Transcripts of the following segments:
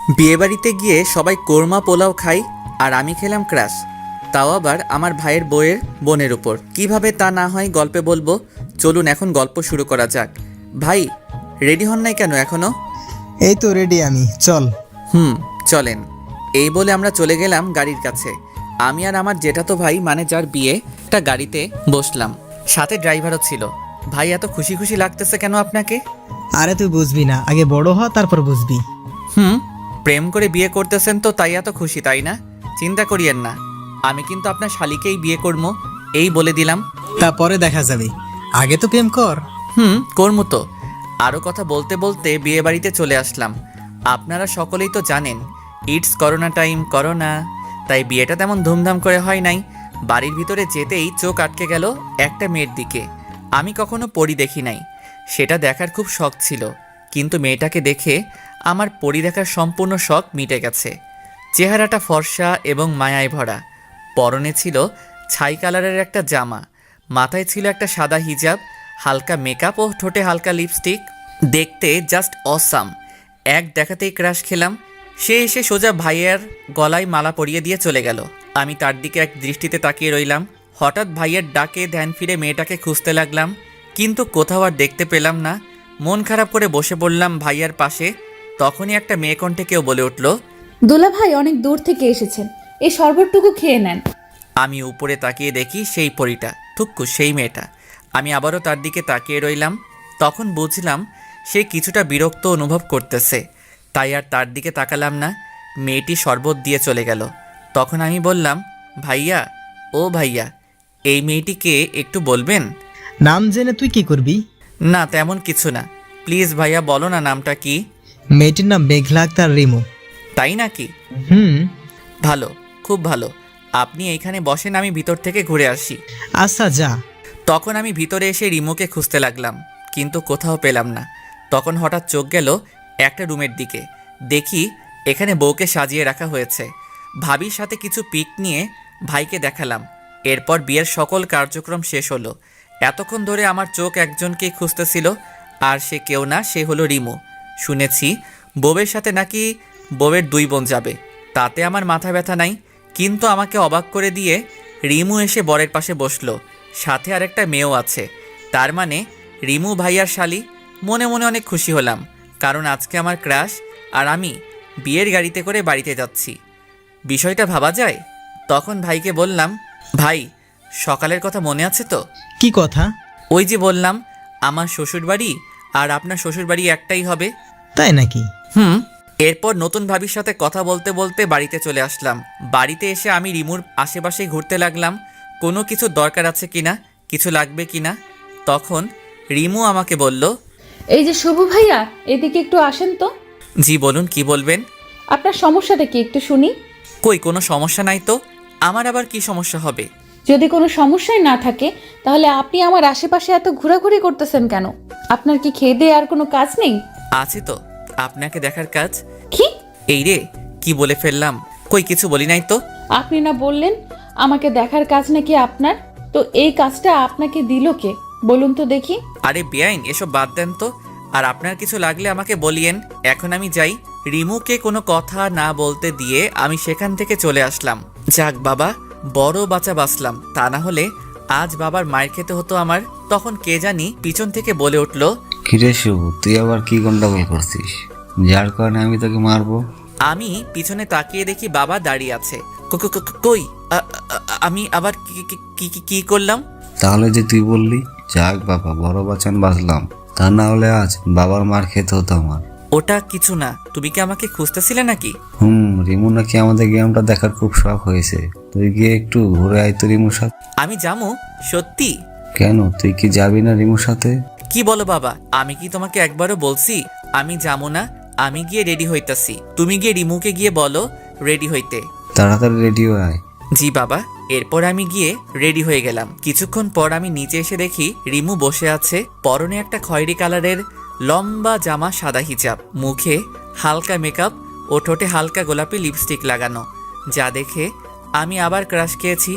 বিয়েবাড়িতে গিয়ে সবাই কোরমা পোলাও খাই আর আমি খেলাম ক্রাশ, তাও আবার আমার ভাইয়ের বউয়ের বোনের উপর। কিভাবে তা না হয় গল্পে বলবো। চলুন এখন গল্প শুরু করা যাক। ভাই, রেডি হন নাই কেন এখনো? এই তো রেডি আমি, চল। চলেন। এই বলে আমরা চলে গেলাম গাড়ির কাছে। আমি আর আমার জেঠাতো ভাই মানে যার বিয়ে, একটা গাড়িতে বসলাম, সাথে ড্রাইভারও ছিল। ভাই, এত খুশি খুশি লাগতেছে কেন আপনাকে? আরে তুই বুঝবি না, আগে বড় হ তারপর বুঝবি। প্রেম করে বিয়ে করতেছেন তো তাই এত খুশি, তাই না? চিন্তা করিয়েন না, আমি কিন্তু আপনার শালিকেই বিয়ে করবো, এই বলে দিলাম। তারপরে দেখা যাবে, আগে তো প্রেম কর। করবো তো। আরও কথা বলতে বলতে বিয়ে বাড়িতে চলে আসলাম। আপনারা সকলেই তো জানেন, ইটস করোনা টাইম, করোনা, তাই বিয়েটা তেমন ধুমধাম করে হয় নাই। বাড়ির ভিতরে যেতেই চোখ আটকে গেল একটা মেয়ের দিকে। আমি কখনো পরি দেখি নাই, সেটা দেখার খুব শখ ছিল, কিন্তু মেয়েটাকে দেখে আমার পরি দেখার সম্পূর্ণ শখ মিটে গেছে। চেহারাটা ফর্সা এবং মায়ায় ভরা, পরনে ছিল ছাই কালারের একটা জামা, মাথায় ছিল একটা সাদা হিজাব, হালকা মেকআপ ও ঠোঁটে হালকা লিপস্টিক। দেখতে জাস্ট অসাম। এক দেখাতেই ক্রাশ খেলাম। সে এসে সোজা ভাইয়ের গলায় মালা পরিয়ে দিয়ে চলে গেল। আমি তার দিকে এক দৃষ্টিতে তাকিয়ে রইলাম। হঠাৎ ভাইয়ের ডাকে ধ্যান ফিরে মেয়েটাকে খুঁজতে লাগলাম, কিন্তু কোথাও আর দেখতে পেলাম না। মন খারাপ করে বসে পড়লাম ভাইয়ার পাশে। তখনই একটা মেয়ে কণ্ঠে কেউ বলে উঠল, দুলা ভাই অনেক দূর থেকে এসেছেন, এই শরবতটুকু খেয়ে নেন। আমি উপরে তাকিয়ে দেখি সেই পরীটা, থুক্কু সেই মেয়েটা। আমি আবারও তার দিকে তাকিয়ে রইলাম। তখন বুঝলাম সে কিছুটা বিরক্ত অনুভব করতেছে, তাই আর তার দিকে তাকালাম না। মেয়েটি শরবত দিয়ে চলে গেল। তখন আমি বললাম, ভাইয়া, ও ভাইয়া, এই মেয়েটিকে একটু বলবেন? নাম জেনে তুই কি করবি? না তেমন কিছু না, প্লিজ ভাইয়া বলো না নামটা কি। মেয়েটির নাম মেঘলা আক্তার রিমু। তাই নাকি? হুম। ভালো, খুব ভালো। আপনি এইখানে বসেন, আমি ভিতর থেকে ঘুরে আসি। আচ্ছা যা। তখন আমি ভিতরে এসে রিমুকে খুঁজতে লাগলাম, কিন্তু কোথাও পেলাম না। তখন হঠাৎ চোখ গেল একটা রুমের দিকে। দেখি এখানে বউকে সাজিয়ে রাখা হয়েছে। ভাবির সাথে কিছু পিক নিয়ে ভাইকে দেখালাম। এরপর বিয়ের সকল কার্যক্রম শেষ হলো। এতক্ষণ ধরে আমার চোখ একজনকেই খুঁজতেছিল, আর সে কেউ না, সে হলো রিমু। শুনেছি বউয়ের সাথে নাকি বউয়ের 2 বোন যাবে, তাতে আমার মাথা ব্যথা নাই, কিন্তু আমাকে অবাক করে দিয়ে রিমু এসে বরের পাশে বসলো। সাথে আরেকটা মেয়েও আছে, তার মানে রিমু ভাইয়ার শালি। মনে মনে অনেক খুশি হলাম, কারণ আজকে আমার ক্রাশ আর আমি বিয়ের গাড়িতে করে বাড়িতে যাচ্ছি। বিষয়টা ভাবা যায়। তখন ভাইকে বললাম, ভাই, সকালের কথা মনে আছে তো? কি কথা? ওই যে বললাম আমার শ্বশুরবাড়ি আর আপনার শ্বশুরবাড়ি একটাই হবে। তাই নাকি? এরপর নতুন ভাবির সাথে কথা বলতে বলতে বাড়িতে চলে আসলাম। বাড়িতে এসে আমি রিমুর আশেপাশে ঘুরতে লাগলাম, কোনো কিছু দরকার আছে কিনা, কিছু লাগবে কিনা। তখন রিমু আমাকে বলল, এই যে শুভ ভাইয়া, এদিকে একটু আসেন তো। জি বলুন, কি বলবেন? আপনার সমস্যাটা কি একটু শুনি। কই কোনো সমস্যা নাই তো, আমার আবার কি সমস্যা হবে? যদি কোনো সমস্যাই না থাকে, তাহলে আপনি আমার আশেপাশে এত ঘোরাঘুরি করতেছেন কেন? আপনার কি খেয়ে দিয়ে আর কোনো কাজ নেই? আছে তো, আপনাকে দেখার কাজ। কি? এই রে, কি বলে ফেললাম? কই কিছু বলি নাই তো। আপনি না বললেন আমাকে দেখার কাজ নাকি আপনার? তো এই কাজটা আপনাকে দিল কে, বলুন তো দেখি। আরে বেআইন, এসব বাদ দেন তো। আর আপনার কিছু লাগলে আমাকে বলিয়েন, এখন আমি যাই। রিমুকে কোনো কথা না বলতে দিয়ে আমি সেখান থেকে চলে আসলাম। যাক বাবা, বড় বাঁচা বাঁচলাম, তা না হলে আজ বাবার মায়ের খেতে হতো আমার। তখন কে জানি পিছন থেকে বলে উঠল, কিরে শুভ, তুই আবার কি গন্ডগোল করছিস, যার কারণে আমি তোকে মারবো? আমি পিছনে তাকিয়ে দেখি বাবা দাঁড়িয়ে আছে। কই আমি আবার কি করলাম? তাহলে যে তুই বললি, যাক বাবা, বড় বাচান বাঁচলাম, তা না হলে আজ বাবার মার খেতে হতো আমার। ওটা কিছু না, তুমি কি আমাকে খুঁজতেছিলে নাকি? রিমু নাকি আমাদের গেমটা দেখার খুব শখ হয়েছে, তুই গিয়ে একটু ঘুরে আয় তো রিমুর সাথে। আমি যাবো? সত্যি? কেন, তুই কি যাবি না রিমুর সাথে? কি বলো বাবা, আমি কি তোমাকে একবারও বলছি আমি যাবো না? আমি গিয়ে রেডি হইতাছি, তুমি গিয়ে রিমুকে গিয়ে বলো রেডি হইতে। তাড়াতাড়ি রেডি হয়ে আয়। জি বাবা। এরপর আমি গিয়ে রেডি হয়ে গেলাম। কিছুক্ষণ পর আমি নিচে এসে দেখি রিমু বসে আছে, পরনে একটা খয়েরি কালারের লম্বা জামা, সাদা হিজাব, মুখে হালকা মেকআপ ও ঠোঁটে হালকা গোলাপি লিপস্টিক লাগানো। যা দেখে আমি আবার ক্রাশ খেয়েছি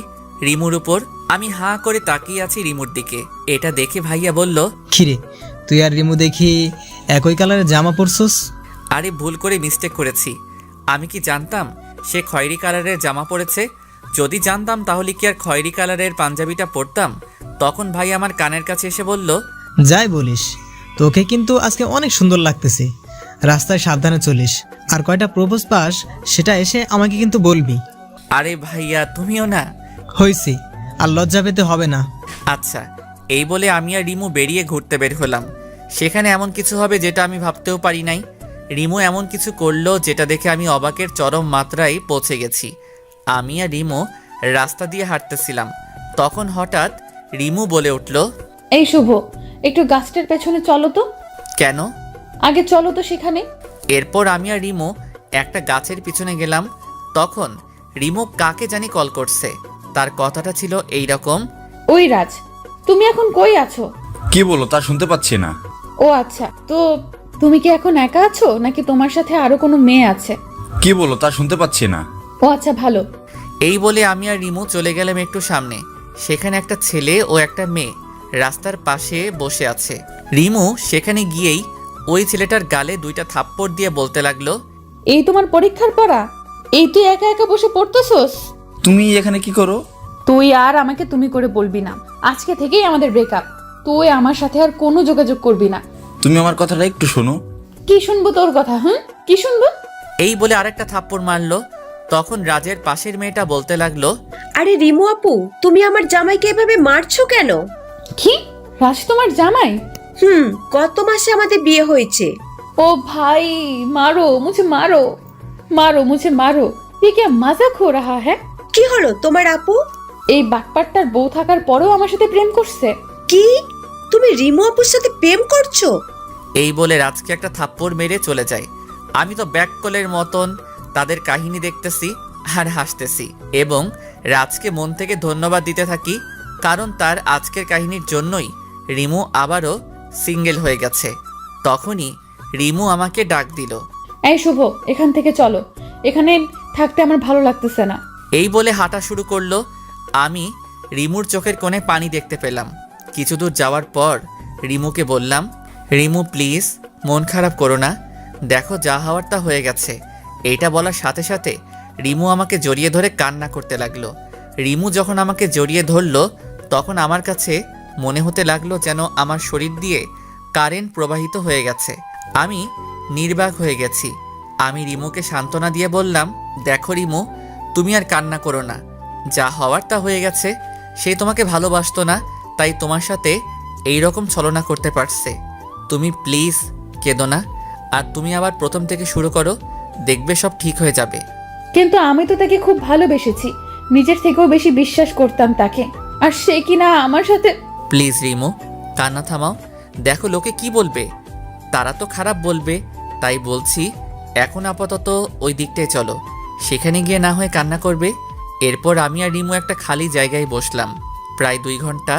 রিমুর উপর। আমি হাঁ করে তাকিয়ে আছি রিমুর দিকে। এটা দেখে ভাইয়া বলল, কিরে, তুই আর রিমু দেখি একই কালারের জামা পরছস? আরে ভুল করে মিস্টেক করেছি, আমি কি জানতাম সে খয়েরি কালারের জামা পরেছে? যদি জানতাম তাহলে কি আর খয়েরি কালারের পাঞ্জাবিটা পরতাম? তখন ভাই আমার কানের কাছে এসে বলল, যাই বলিস, তোকে কিন্তু আজকে অনেক সুন্দর লাগতেছে। রাস্তায় সাবধানে চলিস, আর কয়টা প্রপোজ পাস সেটা এসে আমাকে কিন্তু বলবি। আরে ভাইয়া তুমিও না। হইছি, আর লজ্জা পেতে হবে না। আচ্ছা, এই বলে আমি আর রিমু বেরিয়ে ঘুরতে বের হলাম। সেখানে এমন কিছু হবে যেটা আমি ভাবতেও পারি নাই। রিমু এমন কিছু করলো যেটা দেখে আমি অবাকের চরম মাত্রায় পৌঁছে গেছি। আমি আর রিমু রাস্তা দিয়ে হাঁটতেছিলাম, তখন হঠাৎ রিমু বলে উঠল, এই শুভ, একটু গাছটার পেছনে চলো তো। কেন? আগে চলো তো সেখানে। এরপর আমি আর রিমু একটা গাছের পিছনে গেলাম। তখন রিমু কাকে জানি কল করছে। তার কথাটা ছিল এই রকম, ওই রাজ, তুমি এখন কই আছো? কি বলো তা শুনতে পাচ্ছি না। ও আচ্ছা, তো তুমি কি এখন একা আছো নাকি তোমার সাথে আরো কোনো মেয়ে আছে? কি বলো তা শুনতে পাচ্ছি না। ও আচ্ছা, ভালো। এই বলে আমি আর রিমু চলে গেলাম একটু সামনে। সেখানে একটা ছেলে ও একটা মেয়ে রাস্তার পাশে বসে আছে। রিমু সেখানে গিয়েই ওই ছেলেটার গালে 2টা থাপ্পড় দিয়ে বলতে লাগলো, এই তোমার পরীক্ষার পড়া? এই তুই একা একা বসে পড়তেছস? তুমি এখানে কি করো? তুই আর আমাকে তুমি করে বলবি না। আজকে থেকেই আমাদের ব্রেকআপ। তুই আমার সাথে আর কোনো যোগাযোগ করবি না। তুমি আমার কথাটা একটু শোনো। কি শুনবো তোর কথা? কি শুনবো? এই বলে আরেকটা থাপ্পড় মারলো। তখন রাজের পাশের মেয়েটা বলতে লাগলো, আরে রিমু আপু, তুমি আমার জামাইকে এভাবে মারছো কেন? কি? রাজ তোমার জামাই? গত মাসে আমাদের বিয়ে হয়েছে। ओ भाई, मारो मुझे, मारो मारो मुझे, मारो। ये क्या मजाक हो रहा है? কি হলো তোমার আপু? এই বাটপারটার বউ থাকার পরেও আমার সাথে প্রেম করছে। কি? তুমি রিমু আপুর সাথে প্রেম করছো? এই বলে রাজকে একটা থাপ্পড় মেরে চলে যায়। আমি তো ব্যাককলের মতন তাদের কাহিনী দেখতেছি আর হাসতেছি এবং রাজকে মন থেকে ধন্যবাদ দিতে থাকি, কারণ তার আজকের কাহিনীর জন্যই রিমু আবারও সিঙ্গেল হয়ে গেছে। তখনই রিমু আমাকে ডাক দিল। এই শুভ, এখান থেকে চলো, এখানে থাকতে আমার ভালো লাগতেছে না। এই বলে হাঁটা শুরু করলো। আমি রিমুর চোখের কোণে পানি দেখতে পেলাম। কিছু দূর যাওয়ার পর রিমুকে বললাম, রিমু প্লিজ মন খারাপ করো না, দেখো যা হওয়ার তা হয়ে গেছে। এইটা বলার সাথে সাথে রিমু আমাকে জড়িয়ে ধরে কান্না করতে লাগলো। রিমু যখন আমাকে জড়িয়ে ধরলো তখন আমার কাছে মনে হতে লাগলো যেন আমার শরীর দিয়ে কারেন্ট প্রবাহিত হয়ে গেছে। আমি নির্বাক হয়ে গেছি। আমি রিমুকে সান্ত্বনা দিয়ে বললাম, দেখো রিমু, তুমি আর কান্না করো না, যা হওয়ার তা হয়ে গেছে। সে তোমাকে ভালোবাসতো না, তাই তোমার সাথে এই রকম ছলনা করতে পারছে। তুমি প্লিজ কেঁদো না, আর তুমি আবার প্রথম থেকে শুরু করো, দেখবে সব ঠিক হয়ে যাবে। কিন্তু আমি তো তাকে খুব ভালোবেসেছি, নিজের থেকেও বেশি বিশ্বাস করতাম তাকে, আর সে কিনা আমার সাথে। প্লিজ রিমু, কান্না থামাও। দেখো লোকে কি বলবে, তারা তো খারাপ বলবে, তাই বলছি এখন আপাতত ওই দিকটায় চলো, সেখানে গিয়ে না হয় কান্না করবে। এরপর আমি আর রিমু একটা খালি জায়গায় বসলাম। প্রায় 2 ঘন্টা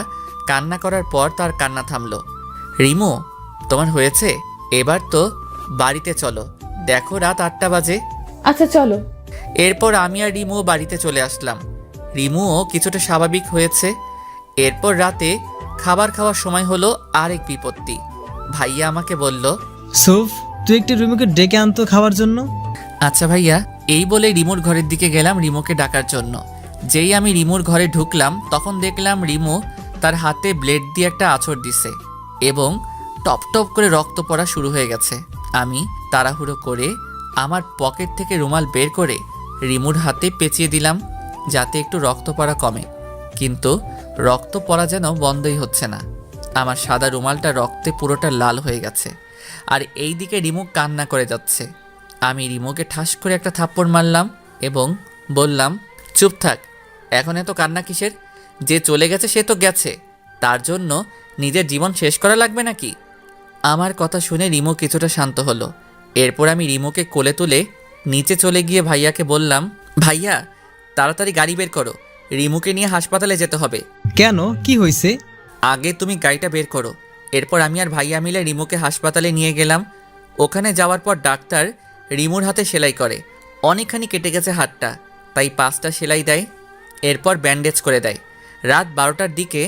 কান্না করার পর তার কান্না থামলো। রিমু, তোমার হয়েছে, এবার তো বাড়িতে চলো, দেখো রাত 8টা বাজে। আচ্ছা চলো। এরপর আমি আর রিমু বাড়িতে চলে আসলাম। রিমুও কিছুটা স্বাভাবিক হয়েছে। এরপর রাতে খাবার খাওয়ার সময় হলো আরেক বিপত্তি। ভাইয়া আমাকে বলল, সুফ, তুই একটু রিমুকে ডেকে আনতো খাওয়ার জন্য। আচ্ছা ভাইয়া। এই বলে রিমুর ঘরের দিকে গেলাম রিমুকে ডাকার জন্য। যেই আমি রিমুর ঘরে ঢুকলাম তখন দেখলাম রিমু তার হাতে ব্লেড দিয়ে একটা আঁচড় দিছে এবং টপ টপ করে রক্ত পড়া শুরু হয়ে গেছে। আমি তাড়াহুড়ো করে আমার পকেট থেকে রুমাল বের করে রিমুর হাতে পেঁচিয়ে দিলাম যাতে একটু রক্ত পড়া কমে, কিন্তু রক্ত পড়া যেন বন্ধই হচ্ছে না। আমার সাদা রুমালটা রক্তে পুরোটা লাল হয়ে গেছে, আর এই দিকে রিমু কান্না করে যাচ্ছে। আমি রিমুকে ঠাস করে একটা থাপ্পড় মারলাম এবং বললাম, চুপ থাক, এখন এত কান্না কিসের? যে চলে গেছে সে তো গেছে, তার জন্য নিজের জীবন শেষ করা লাগবে নাকি? আমার কথা শুনে রিমু কিছুটা শান্ত হলো। এরপর আমি রিমুকে কোলে তুলে নিচে চলে গিয়ে ভাইয়াকে বললাম, ভাইয়া তাড়াতাড়ি গাড়ি বের করো, রিমুকে নিয়ে হাসপাতালে যেতে হবে। কেন, কি হয়েছে? আগে তুমি গাড়িটা বের করো। এরপর আমি আর ভাইয়া মিলে রিমুকে হাসপাতালে নিয়ে গেলাম। ওখানে যাওয়ার পর ডাক্তার রিমুর হাতে সেলাই করে। অনেকখানি কেটে গেছে হাতটা, তাই 5টা সেলাই দেয়, এরপর ব্যান্ডেজ করে দেয়। রাত 12টার দিকে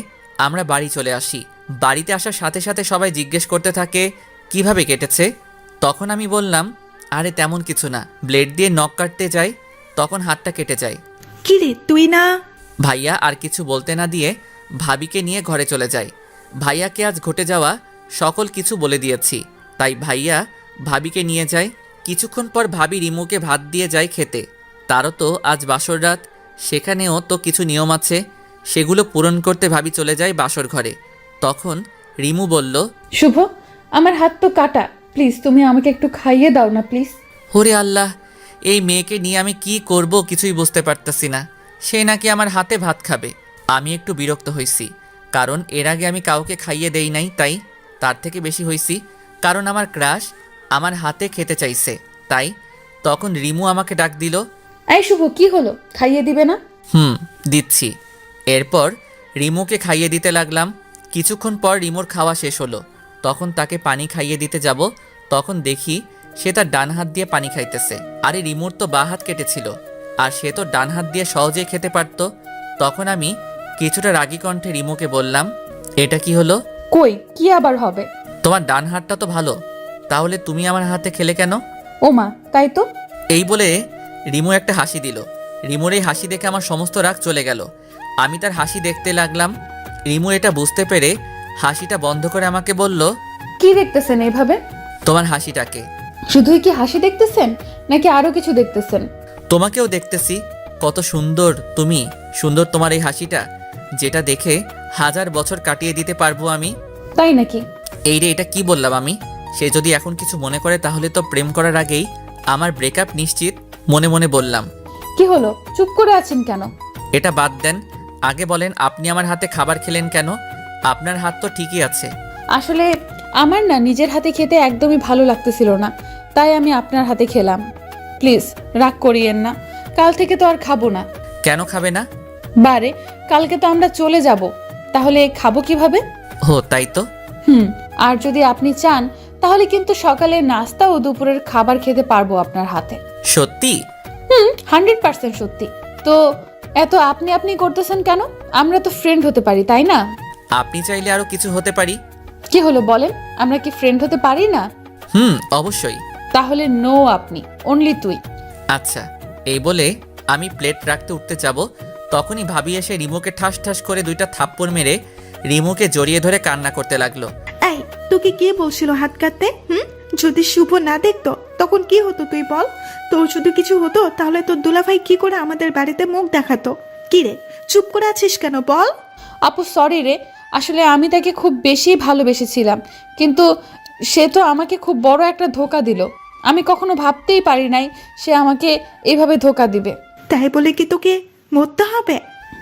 আমরা বাড়ি চলে আসি। বাড়িতে আসার সাথে সাথে সবাই জিজ্ঞেস করতে থাকে কিভাবে কেটেছে। তখন আমি বললাম, আরে তেমন কিছু না, ব্লেড দিয়ে নখ কাটতে যাই, তখন হাতটা কেটে যায়। কি রে তুই না? ভাইয়া আর কিছু বলতে না দিয়ে ভাবিকে নিয়ে ঘরে চলে যায়। ভাইয়াকে আজ ঘটে যাওয়া সকল কিছু বলে দিয়েছি, তাই ভাইয়া ভাবিকে নিয়ে যায়। কিছুক্ষণ পর ভাবি রিমুকে ভাত দিয়ে যায় খেতে। তারও তো আজ বাসর রাত, সেখানেও তো কিছু নিয়ম আছে, সেগুলো পূরণ করতে ভাবি চলে যায় বাসর ঘরে। তখন রিমু বলল, শুভ, আমার হাত তো কাটা, প্লিজ তুমি আমাকে একটু খাইয়ে দাও না প্লিজ। ওরে আল্লাহ, এই মেয়েকে নিয়ে আমি কি করব কিছুই বুঝতে পারতেছি না। সে নাকি আমার হাতে ভাত খাবে। আমি একটু বিরক্ত হইছি, কারণ এর আগে আমি কাউকে খাইয়ে দেই নাই, তাই তার থেকে বেশি হইছি কারণ আমার ক্রাশ আমার হাতে খেতে চাইছে। তাই তখন রিমু আমাকে ডাক দিল। এই শুভ, কি হলো, খাইয়ে দিবে না? দিচ্ছি। এরপর রিমুকে খাইয়ে দিতে লাগলাম। কিছুক্ষণ পর রিমুর খাওয়া শেষ হলো, তখন তাকে পানি খাইয়ে দিতে যাব। তখন দেখি সে তার ডান হাত দিয়ে পানি খাইতেছে। আরে রিমুর তো বাঁ হাত কেটেছিল, আর সে তো ডান হাত দিয়ে সহজেই খেতে পারত। তখন আমি কিছুটা রাগী কণ্ঠে রিমুকে বললাম, এটা কি হলো? কই, কি আবার হবে? তোমার ডান হাতটা তো ভালো, তাহলে তুমি আমার হাতে খেলে কেন? ও মা, তাই তো। এই বলে রিমু একটা হাসি দিল। রিমুর এই হাসি দেখে আমার সমস্ত রাগ চলে গেল। আমি তার হাসি দেখতে লাগলাম। রিমু এটা বুঝতে পেরে হাসিটা বন্ধ করে আমাকে বলল, কি দেখতেছেন এইভাবে? তোমার হাসিটাকে। শুধুই কি হাসি দেখতেছেন নাকি আরো কিছু দেখতেছেন? তোমাকেও দেখতেছি, কত সুন্দর তুমি, সুন্দর তোমার এই হাসিটা, যেটা দেখে 1000 বছর কাটিয়ে দিতে পারবো আমি। তাই নাকি? এই রে, এটা কি বললাম আমি? সে যদি এখন কিছু মনে করে তাহলে তো প্রেম করার আগেই আমার ব্রেকআপ নিশ্চিত। মনে মনে বললাম। কি হলো, চুপ করে আছেন কেন? এটা বাদ দেন, আগে বলেন আপনি আমার হাতে খাবার খেলেন কেন? আপনার হাত তো ঠিকই আছে। আসলে আমার না নিজের হাতে খেতে একদমই ভালো লাগতেছিল না, তাই আমি আপনার হাতে খেলাম। প্লিজ রাগ করিয়েন না, কাল থেকে তো আর খাবো না। কেন খাবে না? বারে, কালকে তো আমরা চলে যাব, তাহলে খাবো কিভাবে? ও তাই তো। আর যদি আপনি চান তাহলে কিন্তু সকালের নাস্তা ও দুপুরের খাবার খেতে পারবো আপনার হাতে। সত্যি? 100% সত্যি। তো এত আপনি আপনি করতেছেন কেন? আমরা তো ফ্রেন্ড হতে পারি, তাই না? আপনি চাইলে আরো কিছু হতে পারি। কি হলো বলেন, আমরা কি ফ্রেন্ড হতে পারি না? অবশ্যই। তাহলে নো, আপনি অনলি তুই। আচ্ছা। এই বলে আমি প্লেট রাখতে উঠতে যাব, তখনই ভাবি এসে রিমুকে ঠাস ঠাস করে 2টা থাপ্পড় মেরে রিমুকে জড়িয়ে ধরে কান্না করতে লাগলো। এই, তোকে কে বলছিল হাত কাটতে? যদি শুভ না দেখতো তখন কি হতো তুই বল? তোর যদি কিছু হতো তাহলে তোর দুলাভাই কি করে আমাদের বাড়িতে মুখ দেখাতো? কি রে, চুপ করে আছিস কেন বল? আপু সরি রে, আসলে আমি তাকে খুব বেশি ভালোবেসেছিলাম, কিন্তু সে তো আমাকে খুব বড় একটা ধোঁকা দিল। আমি কখনো ভাবতেই পারি নাই সে আমাকে এইভাবে ধোঁকা দিবে। তাই বলে কি তোকে মরতে হবে?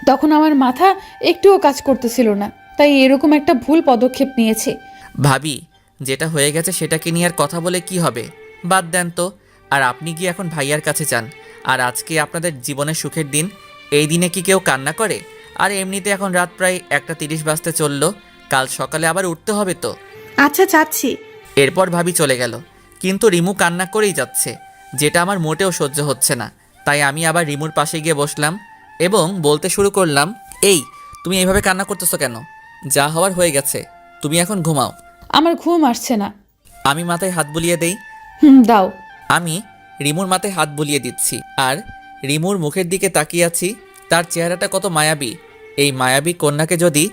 তখন আমার মাথা একটুও কাজ করতেছিল না, তাই এরকম একটা ভুল পদক্ষেপ নিয়েছি। ভাবি, যেটা হয়ে গেছে সেটাকে নিয়ে আর কথা বলে কি হবে? বাদ দেন তো। আর আপনি কি এখন ভাইয়ার কাছে যান? আর আজকে আপনাদের জীবনের সুখের দিন, এই দিনে কি কেউ কান্না করে? আর এমনিতে এখন রাত প্রায় 1:30 বাজতে চললো, কাল সকালে আবার উঠতে হবে তো। আচ্ছা যাচ্ছি। এরপর ভাবি চলে গেল, কিন্তু রিমু কান্না করেই যাচ্ছে, যেটা আমার মোটেও সহ্য হচ্ছে না। তাই আমি আবার রিমুর পাশে গিয়ে বসলাম এবং বলতে শুরু করলাম, এই তুমি এইভাবে কান্না করতেছো কেন? যা হওয়ার হয়ে গেছে, তুমি এখন ঘুমাও। আমার ঘুম আসছে না। আমি মাথায় হাত বুলিয়ে দেই। দাও। আমি রিমুর মাথায় হাত বুলিয়ে দিচ্ছি আর রিমুর মুখের দিকে তাকিয়ে আছি। তার চেহারাটা কত মায়াবী। এই মায়াবী কন্যাকে যদি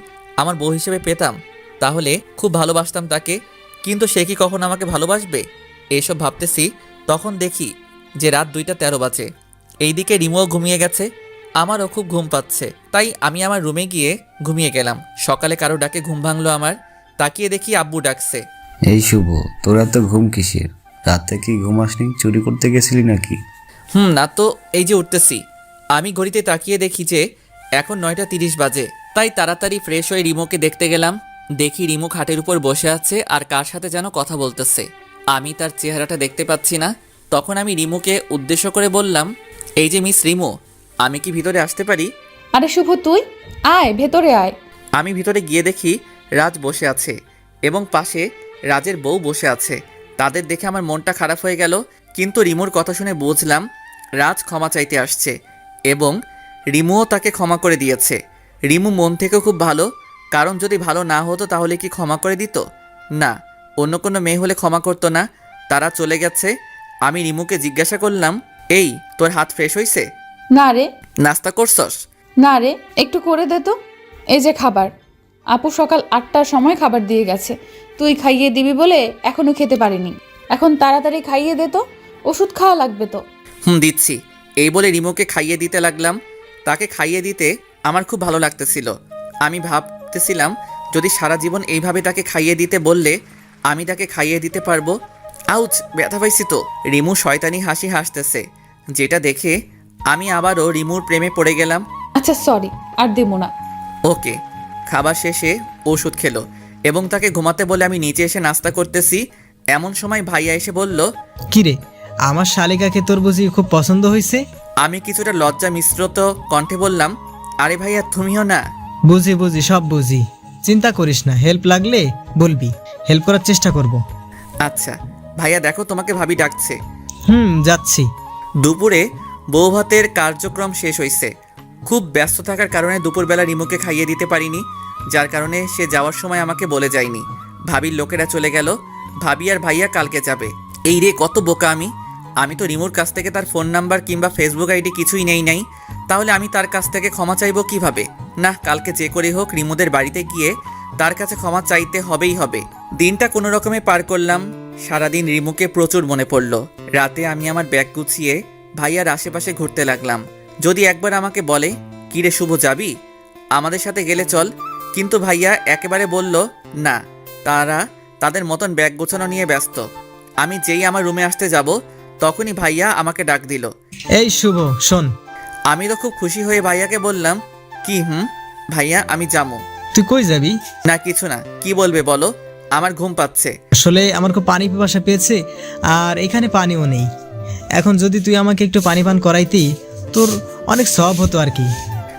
আমার বউ হিসেবে পেতাম তাহলে খুব ভালোবাসতাম তাকে, কিন্তু সে কি কখনো আমাকে ভালোবাসবে? এইসব ভাবতেছি, তখন দেখি যে রাত 2:13 বাজে। এইদিকে রিমুও ঘুমিয়ে গেছে, আমারও খুব ঘুম পাচ্ছে, তাই আমি আমার রুমে গিয়ে ঘুমিয়ে গেলাম। সকালে কারো ডাকে ঘুম ভাঙলো আমার, তাকিয়ে দেখি আব্বু ডাকছে। এই শুভ, তোর এত ঘুম কিসের? রাতে কি ঘুমাসনি? চুরি করতে গেছিলি নাকি? না তো, এই যে উঠতেছি। আমি ঘড়িতে তাকিয়ে দেখি যে এখন 9:30 বাজে, তাই তাড়াতাড়ি ফ্রেশ হয়ে রিমোকে দেখতে গেলাম। দেখি রিমো খাটের উপর বসে আছে আর কার সাথে যেন কথা বলতেছে। আমি তার চেহারাটা দেখতে পাচ্ছি না। তখন আমি রিমোকে উদ্দেশ্য করে বললাম, এই যে মিস রিমো, আমি কি ভিতরে আসতে পারি? আরে শুভ, তুই আয়, ভেতরে আয়। আমি ভিতরে গিয়ে দেখি রাজ বসে আছে এবং পাশে রাজের বউ বসে আছে। তাদের দেখে আমার মনটা খারাপ হয়ে গেল, কিন্তু রিমুর কথা শুনে বুঝলাম রাজ ক্ষমা চাইতে আসছে এবং রিমুও তাকে ক্ষমা করে দিয়েছে। রিমু মন থেকে খুব ভালো, কারণ যদি ভালো না হতো তাহলে কি ক্ষমা করে দিত? না, অন্য কোনো মেয়ে হলে ক্ষমা করতো না। তারা চলে গেছে, আমি রিমুকে জিজ্ঞাসা করলাম, এই তোর হাত ফ্রেশ হইছে? না রে, নাস্তা করছস? না রে, একটু করে দে তো। এই যে খাবার, আপু সকাল 8টার সময় খাবার দিয়ে গেছে, তুই খাইয়ে দিবি বলে এখনো খেতে পারিনি। এখন তাড়াতাড়ি খাইয়ে দে তো, ওষুধ খাওয়া লাগবে তো। দিচ্ছি। এই বলে রিমুকে খাইয়ে দিতে লাগলাম। তাকে খাইয়ে দিতে আমার খুব ভালো লাগতেছিল। আমি ভাবতেছিলাম যদি সারা জীবন এইভাবে তাকে খাইয়ে দিতে বললে আমি তাকে খাইয়ে দিতে পারবো। আউচ, ব্যথা পাইছি তো। রিমু শয়তানি হাসি হাসতেছে, যেটা দেখে আমি আবারও রিমুর প্রেমে পড়ে গেলাম। আচ্ছা সরি, আর দেবো না। ওকে। খাবার শেষে ওষুধ খেলো এবং তাকে ঘুমাতে বলে আমি নিচে এসে নাস্তা করতেছি। এমন সময় ভাইয়া এসে বলল, কিরে, আমার শালিকাকে তোর বুঝি খুব পছন্দ হয়েছে? আমি কিছুটা লজ্জা মিশ্রিত কণ্ঠে বললাম, আরে ভাইয়া তুমিও না। বুঝি বুঝি, সব বুঝি, চিন্তা করিস না, হেল্প লাগলে বলবি, হেল্প করার চেষ্টা করব। আচ্ছা ভাইয়া, দেখো তোমাকে ভাবি ডাকছে। যাচ্ছি। দুপুরে বউ ভাতের কার্যক্রম শেষ হয়েছে। খুব ব্যস্ত থাকার কারণে দুপুরবেলা রিমুকে খাইয়ে দিতে পারিনি, যার কারণে সে যাওয়ার সময় আমাকে বলে যায়নি। ভাবির লোকেরা চলে গেল। ভাবি আর ভাইয়া কালকে যাবে। এই রে, কত বোকা আমি! আমি তো রিমুর কাছ থেকে তার ফোন নাম্বার কিংবা ফেসবুক আইডি কিছুই নেই নাই। তাহলে আমি তার কাছ থেকে ক্ষমা চাইবো কিভাবে? না, কালকে যে করে হোক রিমুদের বাড়িতে গিয়ে তার কাছে ক্ষমা চাইতে হবেই হবে। দিনটা কোনো রকমে পার করলাম। সারাদিন রিমুকে প্রচুর মনে পড়ল। রাতে আমি আমার ব্যাগ গুছিয়ে ভাইয়ার আশেপাশে ঘুরতে লাগলাম। যদি একবার আমাকে বলে, কিরে শুভ যাবি, আমাদের সাথে গেলে চল, কিন্তু ভাইয়া একেবারে বলল না, তারা তাদের মতন ব্যাগ গোছানো নিয়ে ব্যস্ত। আমি যেই আমার রুমে আসতে যাব তখনই ভাইয়া আমাকে ডাক দিল। এই শুভ, শোন। আমি তো খুব খুশি হয়ে ভাইয়াকে বললাম, কি? ভাইয়া আমি যাবো। তুই কই যাবি? না কিছু না। কি বলবে বলো? আমার ঘুম পাচ্ছে। আসলে আমার খুব পানি পিপাসা পেয়েছে, আর এখানে পানিও নেই। এখন যদি তুই আমাকে একটু পানি পান করাইতি, তোর অনেক সব হতো আর কি।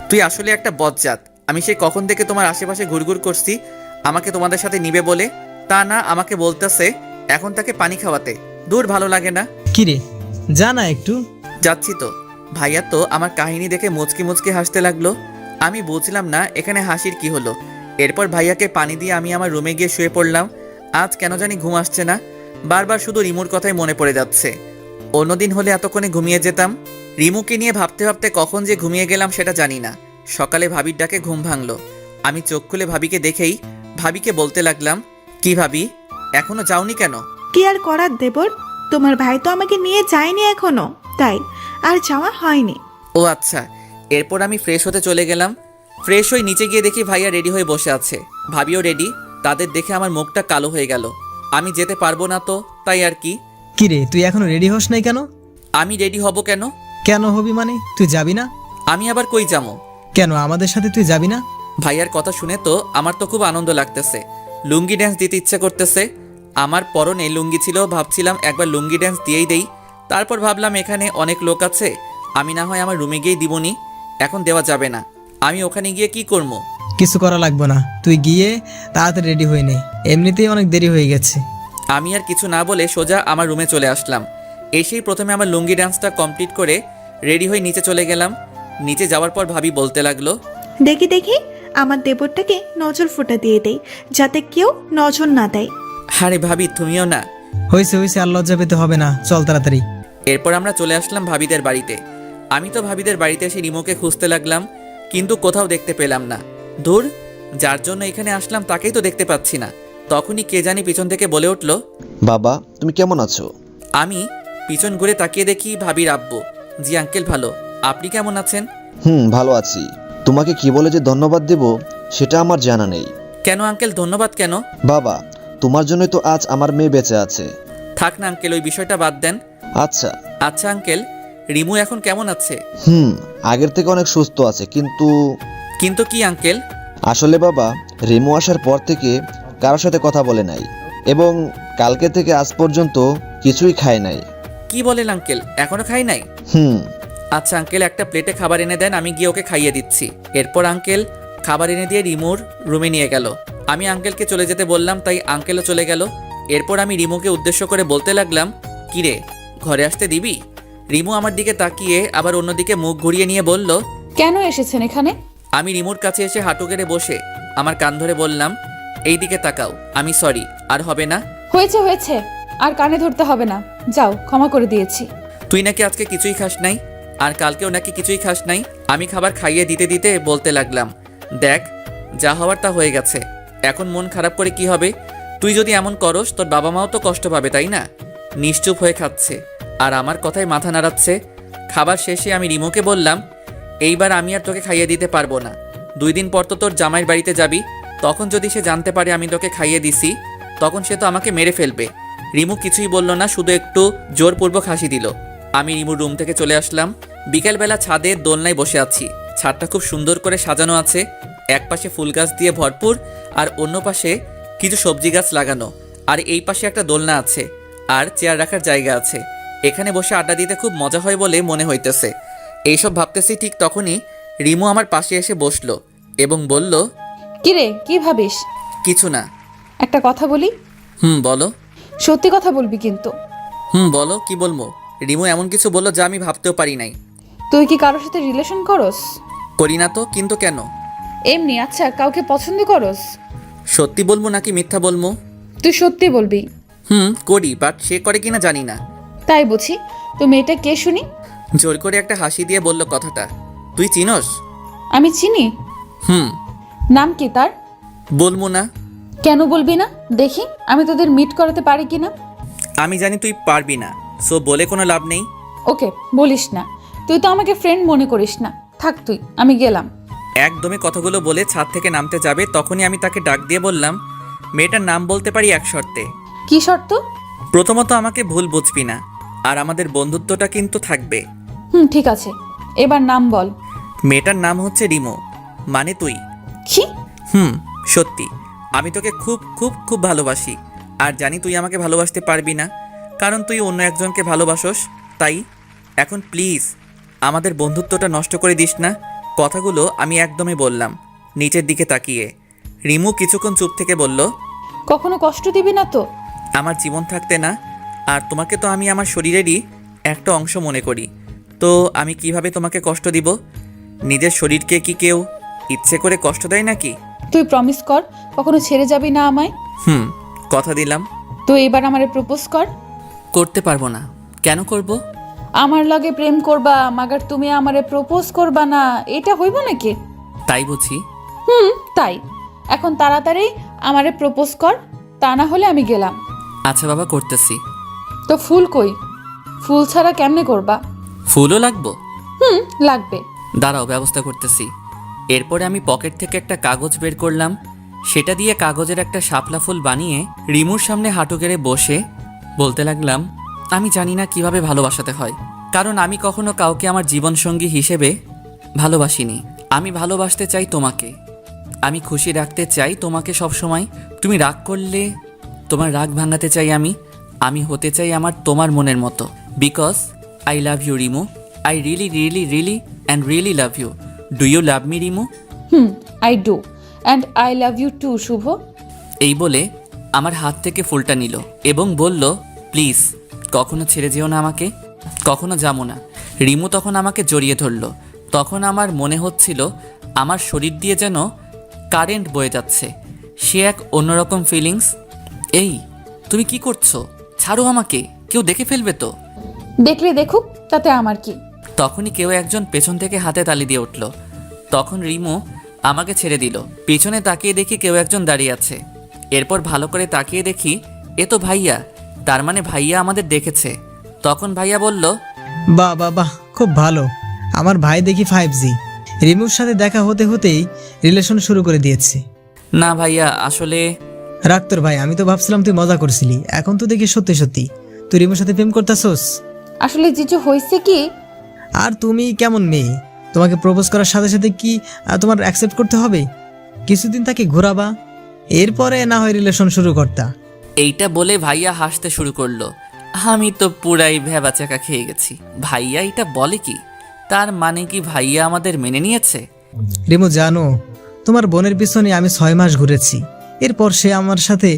তুই আসলে একটা বজ্জাত। আমি সেই কখন থেকে তোমার আশেপাশে ঘুরঘুর করছি আমাকে তোমাদের সাথে নিবে বলে, তা না আমাকে বলতেছে এখন তাকে পানি খাওয়াতে। দূর, ভালো লাগে না। কিরে, যা না একটু। যাচ্ছি তো। ভাইয়া তো আমার কাহিনী দেখে মুচকি মুচকি হাসতে লাগলো। আমি বুঝলাম না এখানে হাসির কি হলো। এরপর ভাইয়াকে পানি দিয়ে আমি আমার রুমে গিয়ে শুয়ে পড়লাম। আজ কেন জানি ঘুম আসছে না, বারবার শুধু রিমুর কথাই মনে পড়ে যাচ্ছে। অন্যদিন হলে এতক্ষণে ঘুমিয়ে যেতাম। রিমুকে নিয়ে ভাবতে ভাবতে কখন যে ঘুমিয়ে গেলাম সেটা জানি না। সকালে ভাবির ডাকে ঘুম ভাঙলো। আমি চোখ খুলে ভাবিকে দেখেই ভাবিকে বলতে লাগলাম, কি ভাবি, এখনো যাওনি কেন? কি আর করার দেবর, তোমার ভাই তো আমাকে নিয়ে যায়নি এখনো, তাই আর যাওয়া হয়নি। ও আচ্ছা। এরপর আমি ফ্রেশ হতে চলে গেলাম। ফ্রেশ হয়ে নিচে গিয়ে দেখি ভাইয়া রেডি হয়ে বসে আছে, ভাবিও রেডি। তাদের দেখে আমার মুখটা কালো হয়ে গেল। আমি যেতে পারবো না তো, তাই আর কি। কিরে, তুই এখনো রেডি হস নাই কেন? আমি রেডি হব কেন? কেন হবি মানে? তুই যাবি না? আমি আবার কই যাবো? কেন আমাদের সাথে তুই যাবি না? ভাইয়ার কথা শুনে তো আমার তো খুব আনন্দ লাগতেছে। লুঙ্গি ড্যান্স দিতে ইচ্ছে করতেছে। আমার পরনে লুঙ্গি ছিল, ভাবছিলাম একবার লুঙ্গি ড্যান্স দিয়েই দেই। তারপর ভাবলাম এখানে অনেক লোক আছে, আমি না হয় আমার রুমে গিয়েই দিবনি। এখন দেওয়া যাবে না। আমি ওখানে গিয়ে কি করবো? কিছু করা লাগবে না, তুই গিয়ে তাড়াতাড়ি রেডি হয়ে নে, এমনিতেই অনেক দেরি হয়ে গেছে। আমি আর কিছু না বলে সোজা আমার রুমে চলে আসলাম। এসেই প্রথমে আমার লুঙ্গি ডান্সটা কমপ্লিট করে রেডি হয়ে নিচে চলে গেলাম। নিচে যাওয়ার পর ভাবি বলতে লাগলো, দেখি দেখি আমার দেবরটাকে নজর ফোঁটা দিয়ে দেই, যাতে কেউ নজর না দেয়। আরে ভাবি তুমিও না। হয়েছে হয়েছে, আর লজ্জা পেতে হবে না, চল তাড়াতাড়ি। এরপর আমরা চলে আসলাম ভাবিদের বাড়িতে। আমি তো ভাবিদের বাড়িতে এসে রিমোকে খুঁজতে লাগলাম, কিন্তু কোথাও দেখতে পেলাম না। দূর, যার জন্য এখানে আসলাম তাকেই তো দেখতে পাচ্ছি না। তখনই কে জানি পিছন থেকে বলে উঠল, বাবা তুমি কেমন আছো? আমি পিছন ঘুরে তাকিয়ে দেখি ভাবির আব্বু। জি আঙ্কেল, ভালো। আপনি কেমন আছেন? ভালো আছি। তোমাকে কি বলে যে ধন্যবাদ দেব সেটা আমার জানা নেই। কেন আঙ্কেল, ধন্যবাদ কেন? বাবা, তোমার জন্যই তো আজ আমার মেয়ে বেঁচে আছে। থাক না আঙ্কেল, ওই বিষয়টা বাদ দেন। আচ্ছা আচ্ছা আঙ্কেল, রিমু এখন কেমন আছে? আগের থেকে অনেক সুস্থ আছে, কিন্তু কিন্তু কি আঙ্কেল? আসলে বাবা, রিমু আসার পর থেকে কারোর সাথে কথা বলে নাই, এবং কালকে থেকে আজ পর্যন্ত কিছুই খায় নাই। কি বলেন আঙ্কেল, এখনো খাই নাই? আচ্ছা আঙ্কেল, একটা প্লেটে খাবার এনে দেন, আমি গিয়ে ওকে খাইয়ে দিচ্ছি। এরপর আঙ্কেল খাবার এনে দিয়ে রিমুর রুমে নিয়ে গেল। আমি আঙ্কেলকে চলে যেতে বললাম, তাই আঙ্কেলও চলে গেল। এরপর আমি রিমুকে উদ্দেশ্য করে বলতে লাগলাম, কিরে ঘরে আসতে দিবি? রিমু আমার দিকে তাকিয়ে আবার অন্যদিকে মুখ ঘুরিয়ে নিয়ে বলল, কেন এসেছেন এখানে? আমি রিমুর কাছে এসে হাঁটু গেড়ে বসে আমার কান ধরে বললাম, এই দিকে তাকাও, আমি সরি, আর হবে না। হয়েছে হয়েছে, আর কানে ধরতে হবে না। যাও, ক্ষমা করে দিয়েছি। তুই নাকি আজকে কিছুই খাস নাই, আর কালকেও নাকি কিছুই খাস নাই। আমি খাবার খাইয়ে দিতে দিতে বলতে লাগলাম, দেখ যা হওয়ার তা হয়ে গেছে, এখন মন খারাপ করে কি হবে? তুই যদি এমন করস তোর বাবা মাও তো কষ্ট পাবে, তাই না? নিশ্চুপ হয়ে খাচ্ছে আর আমার কথায় মাথা নাড়াচ্ছে। খাবার শেষে আমি রিমোকে বললাম, এইবার আমি আর তোকে খাইয়ে দিতে পারবো না। 2 দিন পর তো তোর জামাইয়ের বাড়িতে যাবি, তখন যদি সে জানতে পারে আমি তোকে খাইয়ে দিছি, তখন সে তো আমাকে মেরে ফেলবে। রিমু কিছুই বলল না, শুধু একটু জোরপূর্বক হাসি দিল। আমি রিমুর রুম থেকে চলে আসলাম। বিকেলবেলা ছাদে দোলনায় বসে আছি। ছাদটা খুব সুন্দর করে সাজানো আছে, এক পাশে ফুল গাছ দিয়ে ভরপুর আর অন্য পাশে কিছু সবজি গাছ লাগানো, আর এই পাশে একটা দোলনা আছে আর চেয়ার রাখার জায়গা আছে। এখানে বসে আড্ডা দিতে খুব মজা হয় বলে মনে হইতেছে। এইসব ভাবতেছি ঠিক তখনই রিমু আমার পাশে এসে বসলো এবং বলল, কিরে, কি ভাবিস? কিছু না। একটা কথা বলি? বলো। সত্যি কথা বলবি কিন্তু। বলো, কি বলবো? রিমু এমন কিছু বললো যা আমি ভাবতেও পারি নাই। তুই কি কারোর সাথে রিলেশন করস? করি না তো, কিন্তু কেন? এমনি। আচ্ছা, কাউকে পছন্দ করস? সত্যি বলবো নাকি মিথ্যা বলবো? তুই সত্যি বলবি। করি, বাট সে করে কিনা জানি না। তাই বুঝি। তো মেয়েটা কে শুনি? জোর করে একটা হাসি দিয়ে বলল কথাটা। তুই চিনস? আমি চিনি। হুম। নাম কি তার? বলবো না। কেন বলবি না? দেখি আমি তোদের মিট করাতে পারি কিনা। আমি জানি তুই পারবি না, সো বলে কোনো লাভ নেই। ওকে, বলিস না। তুই তো আমাকে ফ্রেন্ড মনে করিস না। থাক তুই, আমি গেলাম। একদমই কথাগুলো বলে ছাদ থেকে নামতে যাবে, তখনই আমি তাকে ডাক দিয়ে বললাম, মেয়েটার নাম বলতে পারি এক শর্তে। কি শর্ত? প্রথমত আমাকে ভুল বুঝবি না, আর আমাদের বন্ধুত্বটা কিন্তু থাকবে। ঠিক আছে, এবার নাম বল। মেয়েটার নাম হচ্ছে রিমো, মানে তুই। কি? সত্যি। আমি তোকে খুব খুব খুব ভালোবাসি, আর জানি তুই আমাকে ভালোবাসতে পারবি না, কারণ তুই অন্য একজনকে ভালোবাসোস। তাই এখন প্লিজ আমাদের বন্ধুত্বটা নষ্ট করে দিস না। কথাগুলো আমি একদমই বললাম নিচের দিকে তাকিয়ে। রিমু কিছুক্ষণ চুপ থেকে বলল, কখনো কষ্ট দিবি না তো? আমার জীবন থাকতে না, আর তোমাকে তো আমি আমার শরীরেরই একটা অংশ মনে করি, তো আমি কিভাবে তোমাকে কষ্ট দিব? নিজের শরীরকে কি কেউ ইচ্ছে করে কষ্ট দেয় নাকি? তুই প্রমিস কর কখনো ছেড়ে যাবি না আমায়। কথা দিলাম। তুই এবার আমারে প্রপোজ কর। করতে পারবো না। কেন করব? আমার লগে প্রেম করবা, মাগার তুমি আমারে প্রপোজ করবা না, এটা হইব নাকি? তাই বুঝি? তাই। এখন তাড়াতাড়ি আমারে প্রপোজ কর, তা না হলে আমি গেলাম। আচ্ছা বাবা, করতেছি। তো ফুল কই? ফুল ছাড়া কেমনে করবা? ফুলও লাগবো? লাগবে। দাঁড়াও, ব্যবস্থা করতেছি। এরপরে আমি পকেট থেকে একটা কাগজ বের করলাম, সেটা দিয়ে কাগজের একটা শাপলা ফুল বানিয়ে রিমুর সামনে হাঁটু গেড়ে বসে বলতে লাগলাম, আমি জানি না কিভাবে ভালোবাসাতে হয়, কারণ আমি কখনো কাউকে আমার জীবনসঙ্গী হিসেবে ভালোবাসিনি। আমি ভালোবাসতে চাই তোমাকে, আমি খুশি রাখতে চাই তোমাকে সব সময়। তুমি রাগ করলে তোমার রাগ ভাঙাতে চাই আমি হতে চাই তোমার মনের মতো। Because I love you Rimu, I really really really and really love you. Do you love me Rimu? I do, and I love you too Shubho. এই বলে আমার হাত থেকে ফুলটা নিল এবং বলল, প্লিজ কখনো ছেড়ে যেও না আমাকে, কখনো যাবো না। রিমু তখন আমাকে জড়িয়ে ধরল। তখন আমার মনে হচ্ছিল আমার শরীর দিয়ে যেন কারেন্ট বয়ে যাচ্ছে। সে এক অন্যরকম ফিলিংস। এই তুমি কি করছো? ছাড়ো আমাকে, কেউ দেখে ফেলবে তো। দেখলে দেখুক, তাতে আমার কি। তখনই কেউ একজন পেছন থেকে হাতে তালি দিয়ে উঠল। তখন রিমু আমাকে ছেড়ে দিল। পিছনে তাকিয়ে দেখি কেউ একজন দাঁড়িয়ে আছে। এরপর ভালো করে তাকিয়ে দেখি এ তো ভাইয়া, তার মানে ভাইয়া আমাদের দেখেছে। তখন ভাইয়া বলল, বাহ বাহ বাহ, খুব ভালো। আমার ভাই দেখি 5G। রিমুর সাথে দেখা হতে হতেই রিলেশন শুরু করে দিয়েছে। না ভাইয়া, আসলে রাখ তোর ভাই, আমি তো ভাবছিলাম তুই মজা করছিলি, এখন তো দেখি সত্যি সত্যি তুই রিমুর সাথে প্রেম করতেছস। আসলে জিজু হয়েছে কি, আর তুমি কেমন মেয়ে, তোমাকে প্রপোজ করার সাথে সাথে কি তোমার অ্যাকসেপ্ট করতে হবে? কিছুদিন তাকে ঘোরাবা, এরপরে না হয় রিলেশন শুরু করতা। এইটা বলে ভাইয়া হাসতে শুরু করলো। আমি তো পুরাই ভ্যাবাচাকা খেয়ে গেছি। ভাইয়া এটা বলে কি? তার মানে কি ভাইয়া আমাদের মেনে নিয়েছে? রিমু জানো, তোমার বোনের পিছনে আমি 6 মাস ঘুরেছি, এরপর সে আমার সাথে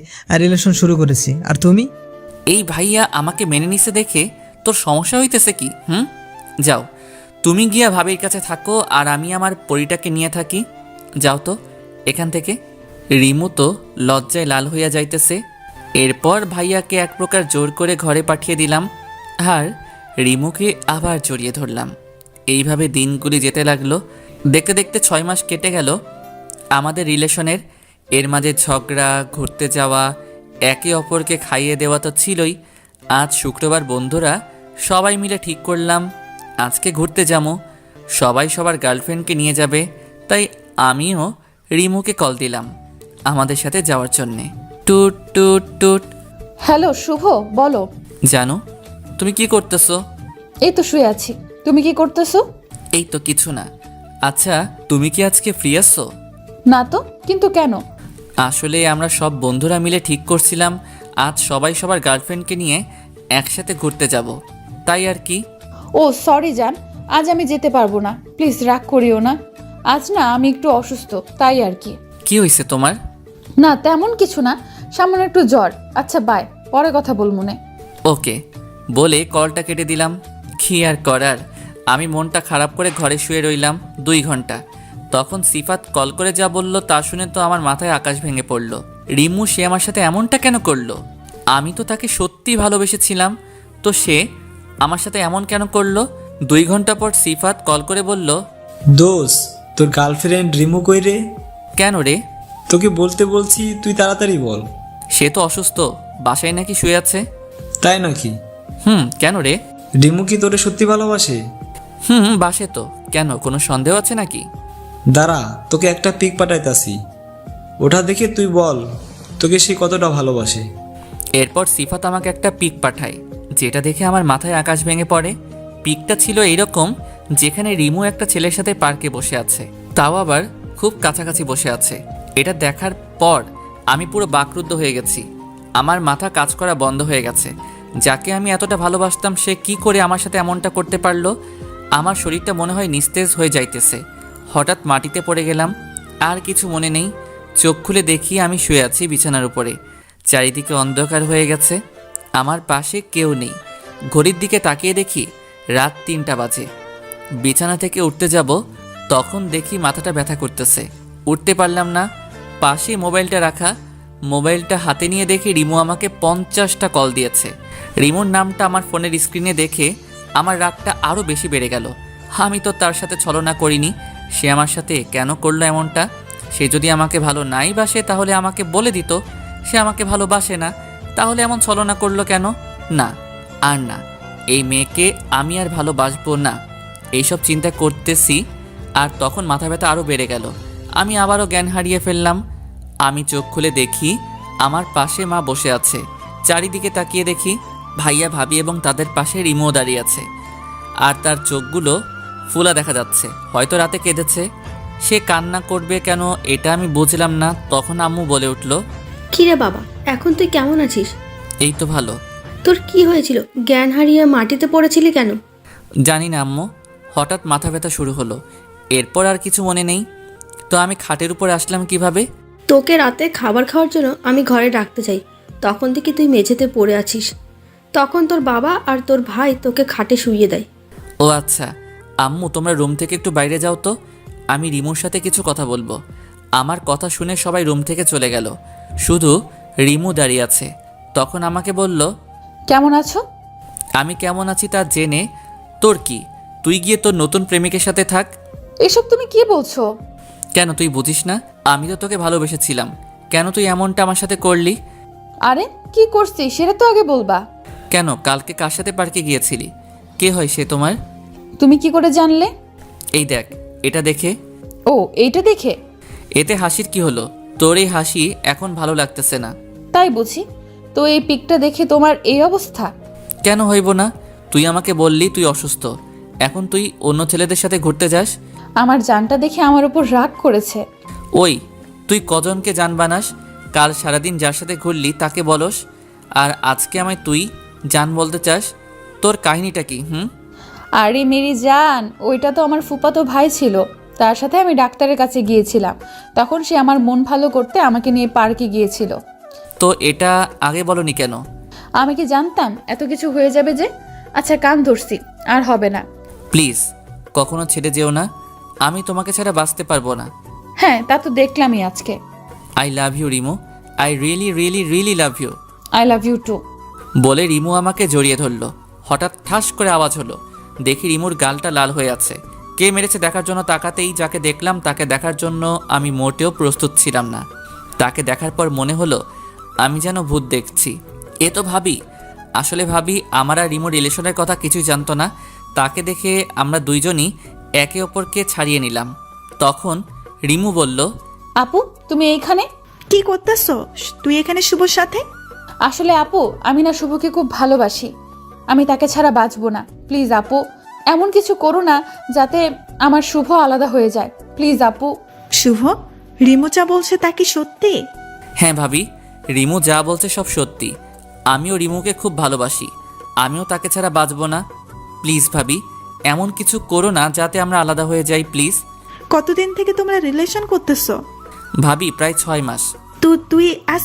রিলেশন শুরু করেছে। আর তুমি? এই ভাইয়া আমাকে মেনে নিছে দেখে তোর সমস্যা হইতেছে কি? যাও, তুমি গিয়া ভাবির কাছে থাকো, আর আমি আমার পরিটাকে নিয়ে থাকি। যাও তো এখান থেকে। রিমু তো লজ্জায় লাল হইয়া যাইতেছে। এরপর ভাইয়াকে এক প্রকার জোর করে ঘরে পাঠিয়ে দিলাম আর রিমুকে আবার জড়িয়ে ধরলাম। এইভাবে দিনগুলি যেতে লাগলো। দেখতে দেখতে 6 মাস কেটে গেল আমাদের রিলেশনের। এর মাঝে ঝগড়া, ঘুরতে যাওয়া, একে অপরকে খাইয়ে দেওয়া তো ছিলই। আজ শুক্রবার বন্ধুরা সবাই মিলে ঠিক করলাম আজকে ঘুরতে যাবো। সবাই সবার গার্লফ্রেন্ডকে নিয়ে যাবে, তাই আমিও রিমুকে কল দিলাম আমাদের সাথে যাওয়ার জন্যে। টুট টুট টুট। হ্যালো শুভ, বলো। জানো তুমি কি করতেছো? এই তো শুয়ে আছি। তুমি কি করতেছো? এই তো কিছু না। আচ্ছা তুমি কি আজকে ফ্রি আছো? না তো, কিন্তু কেন? আসলে আমরা সব বন্ধুরা মিলে ঠিক করছিলাম আজ সবাই সবার গার্লফ্রেন্ডকে নিয়ে একসাথে ঘুরতে যাব, তাই আর কি। ও সরি জান, আজ আমি যেতে পারবো না, প্লিজ রাগ করিও না। আজ না আমি একটু অসুস্থ, তাই আর কি। কি হয়েছে তোমার? না তেমন কিছু না, সামান্য একটু জ্বর। আচ্ছা বাই, পরে কথা বলবো না। ওকে বলে কলটা কেটে দিলাম। কি আর করার, আমি মনটা খারাপ করে ঘরে শুয়ে রইলাম 2 ঘন্টা। তখন সিফাত কল করে যা বলল তা শুনে তো আমার মাথায় আকাশ ভেঙে পড়ল। রিমু সে আমার সাথে এমনটা কেন করলো? আমি তো তাকে সত্যিই ভালোবেসেছিলাম, তো সে আমার সাথে এমন কেন করলো? 2 ঘন্টা পর সিফাত কল করে বলল, দোষ, তোর গার্লফ্রেন্ড রিমু কই রে? কেন রে? তোকে বলতে বলছি, তুই তাড়াতাড়ি বল। সে তো অসুস্থ, বাসায় নাকি শুয়ে আছে। তাই নাকি? কেন রে? রিমু কি তোরে সত্যি ভালোবাসে? বাসে তো। কেন, কোনো সন্দেহ আছে নাকি? দাঁড়া, তোকে একটা পিক পাঠাইতাছি, ওটা দেখে তুই বল তোকে সে কতটা ভালোবাসে। এরপর সিফাত আমাকে একটা পিক পাঠায়, যেটা দেখে আমার মাথায় আকাশ ভেঙে পড়ে। পিকটা ছিল এইরকম, যেখানে রিমু একটা ছেলের সাথে পার্কে বসে আছে, তাও আবার খুব কাছাকাছি বসে আছে। এটা দেখার পর আমি পুরো বাকরুদ্ধ হয়ে গেছি। আমার মাথা কাজ করা বন্ধ হয়ে গেছে। যাকে আমি এতটা ভালোবাসতাম সে কি করে আমার সাথে এমনটা করতে পারলো? আমার শরীরটা মনে হয় নিস্তেজ হয়ে যাইতেছে। হঠাৎ মাটিতে পড়ে গেলাম, আর কিছু মনে নেই। চোখ খুলে দেখি আমি শুয়ে আছি বিছানার উপরে। চারিদিকে অন্ধকার হয়ে গেছে, আমার পাশে কেউ নেই। ঘড়ির দিকে তাকিয়ে দেখি রাত 3টা বাজে। বিছানা থেকে উঠতে যাব, তখন দেখি মাথাটা ব্যথা করতেছে, উঠতে পারলাম না। পাশে মোবাইলটা রাখা, মোবাইলটা হাতে নিয়ে দেখি রিমু আমাকে 50টা কল দিয়েছে। রিমুর নামটা আমার ফোনের স্ক্রিনে দেখে আমার রাগটা আরও বেশি বেড়ে গেল। আমি তো তার সাথে ছলনা করিনি, সে আমার সাথে কেন করলো এমনটা? সে যদি আমাকে ভালো নাই বাসে তাহলে আমাকে বলে দিত। সে আমাকে ভালোবাসে না, তাহলে এমন ছলনা করলো কেন? না, আর না, এই মেয়েকে আমি আর ভালোবাসবো না। এইসব চিন্তা করতেছি আর তখন মাথা ব্যথা আরও বেড়ে গেল। আমি আবারও জ্ঞান হারিয়ে ফেললাম। আমি চোখ খুলে দেখি আমার পাশে মা বসে আছে। চারিদিকে তাকিয়ে দেখি ভাইয়া, ভাবি এবং তাদের পাশে রিমো দাঁড়িয়ে আছে। আর তার চোখগুলো ফুলা দেখা যাচ্ছে, হয়তো রাতে কেঁদেছে। সে কান্না করবে কেন এটা আমি বুঝলাম না। তখন আম্মু বলে উঠল, কিরে বাবা, এখন তুই কেমন আছিস? এই তো ভালো। তোর কি হয়েছিল? জ্ঞান হারিয়ে মাটিতে পড়েছিলি কেন? জানি না আম্মু, হঠাৎ মাথা ব্যথা শুরু হলো, এরপর আর কিছু মনে নেই। তো আমি খাটের উপরে আসলাম কিভাবে? তোকে রাতে খাবার খাওয়ার জন্য আমি ঘরে ডাকতে চাই, তখন থেকে তুই মেঝেতে পড়ে আছিস। তখন তোর বাবা আর তোর ভাই তোকে খাটে শুইয়ে দেয়। ও আচ্ছা, আম্মু তোমরা রুম থেকে একটু বাইরে যাও তো, আমি রিমুর সাথে কিছু কথা বলবো। আমার কথা শুনে সবাই রুম থেকে চলে গেল, শুধু রিমু দাঁড়িয়ে আছে। তখন আমাকে বলল, কেমন আছো? আমি কেমন আছি তা জেনে তোর কি? তুই গিয়ে তোর নতুন প্রেমিকের সাথে থাক। এসব তুমি কি বলছো? কেন তুই বুঝিস না? আমি তো তোকে ভালোবেসেছিলাম, কেন তুই এমনটা আমার সাথে করলি? আরে কি করছি সেটা তো আগে বলবা। কেন, কালকে কার সাথে পার্কে গিয়েছিলি? কে হয় সে তোমার? তুমি কি করে জানলে? এই দেখ, এটা দেখে। ও, এইটা দেখে? এতে হাসির কি হলো? তোর এই হাসি এখন ভালো লাগতেছে না। তাই বুঝি? তো এই পিকটা দেখে তোমার এই অবস্থা? কেন হইব না? তুই আমাকে বললি তুই অসুস্থ, এখন তুই অন্য ছেলেদের সাথে ঘুরতে যাস। আমার জানটা দেখে আমার উপর রাগ করেছে। ওই, তুই কজনকে জান বানাস? কাল সারাদিন যার সাথে ঘুরলি তাকে বলস, আর আজকে আমায় তুই জান বলতে চাস? তোর কাহিনীটা কি? আরে মেরি জান, ওইটা তো আমার ফুফাতো ভাই ছিল, তার সাথে আমি ডাক্তারের কাছে গিয়েছিলাম। তখন সে আমার মন ভালো করতে আমাকে নিয়ে পার্কে গিয়েছিল। তো এটা আগে বলনি কেন? আমি কি জানতাম এত কিছু হয়ে যাবে যে? আচ্ছা কান ধরছি, আর হবে না। প্লিজ কখনো ছেড়ে যেও না, আমি তোমাকে ছাড়া বাঁচতে পারবো না। হ্যাঁ, তা তো দেখলামই আজকে। I love you Rimo, I really really really love you. I love you too. বলে রিমু আমাকে জড়িয়ে ধরলো। হঠাৎ ঠাস করে আওয়াজ হলো। দেখি রিমুর গালটা লাল হয়ে আছে। কে মেরেছে দেখার জন্য তাকাতেই যাকে দেখলাম তাকে দেখার জন্য আমি মোটেও প্রস্তুত ছিলাম না। তাকে দেখার পর মনে হলো আমি যেন ভূত দেখছি। এ তো ভাবি। আসলে ভাবি আমার আর রিমুর রিলেশনের কথা কিছুই জানতো না। তাকে দেখে আমরা দুইজনই একে অপরকে ছাড়িয়ে নিলাম। তখন রিমু বলল, আপু তুমি এইখানে? কি করতেছ তুই এখানে শুভর সাথে? আসলে আপু আমি না শুভকে খুব ভালোবাসি। আমি তাকে ছাড়া বাঁচবো না। প্লিজ আপু এমন কিছু করো না যাতে আমার শুভ আলাদা হয়ে যায়। প্লিজ আপু। শুভ, রিমু যা বলছে তা কি সত্যি? হ্যাঁ ভাবি, রিমু যা বলছে সব সত্যি। আমিও রিমুকে খুব ভালোবাসি। আমিও তাকে ছাড়া বাঁচবো না। প্লিজ ভাবি এমন কিছু করো না যাতে আমরা আলাদা হয়ে যাই প্লিজ। কতদিন থেকে তোমরা রিলেশন করতেছ? ভাবি প্রায় 6 মাস। তুই আজ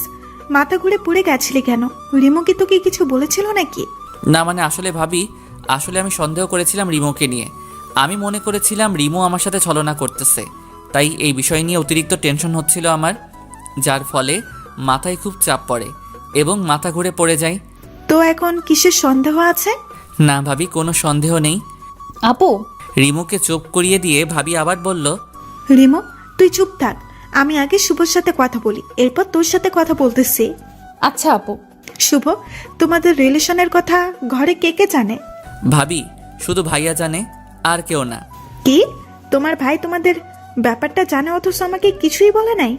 মাথা ঘুরে পড়ে গেছিলি কেন? রিমু কি তোকে কিছু বলেছিল নাকি? না মানে আসলে ভাবি, আসলে আমি সন্দেহ করেছিলাম রিমুকে নিয়ে। আমি মনে করেছিলাম রিমু আমার সাথে ছলনা করতেছে। তাই এই বিষয় নিয়ে অতিরিক্ত টেনশন হচ্ছিল আমার, যার ফলে মাথায় খুব চাপ পড়ে এবং মাথা ঘুরে পড়ে যায়। তো এখন কিসের সন্দেহ আছে? না ভাবি কোনো সন্দেহ নেই। আপু রিমুকে চুপ করিয়ে দিয়ে ভাবি আবার বলল, রিমু তুই চুপ থাক, আমি আগে শুভর সাথে কথা বলি, এরপর তোর সাথে কথা বলতেছি। আচ্ছা আপু। শুভ, তোমাদের রিলেশনের কথা ঘরে কে কে জানে? ভাবি শুধু ভাইয়া জানে, আর কেউ না। কি তোমার ভাই তোমাদের ব্যাপারটা জানে অথচ আমাকে কিছুই বলে নাই?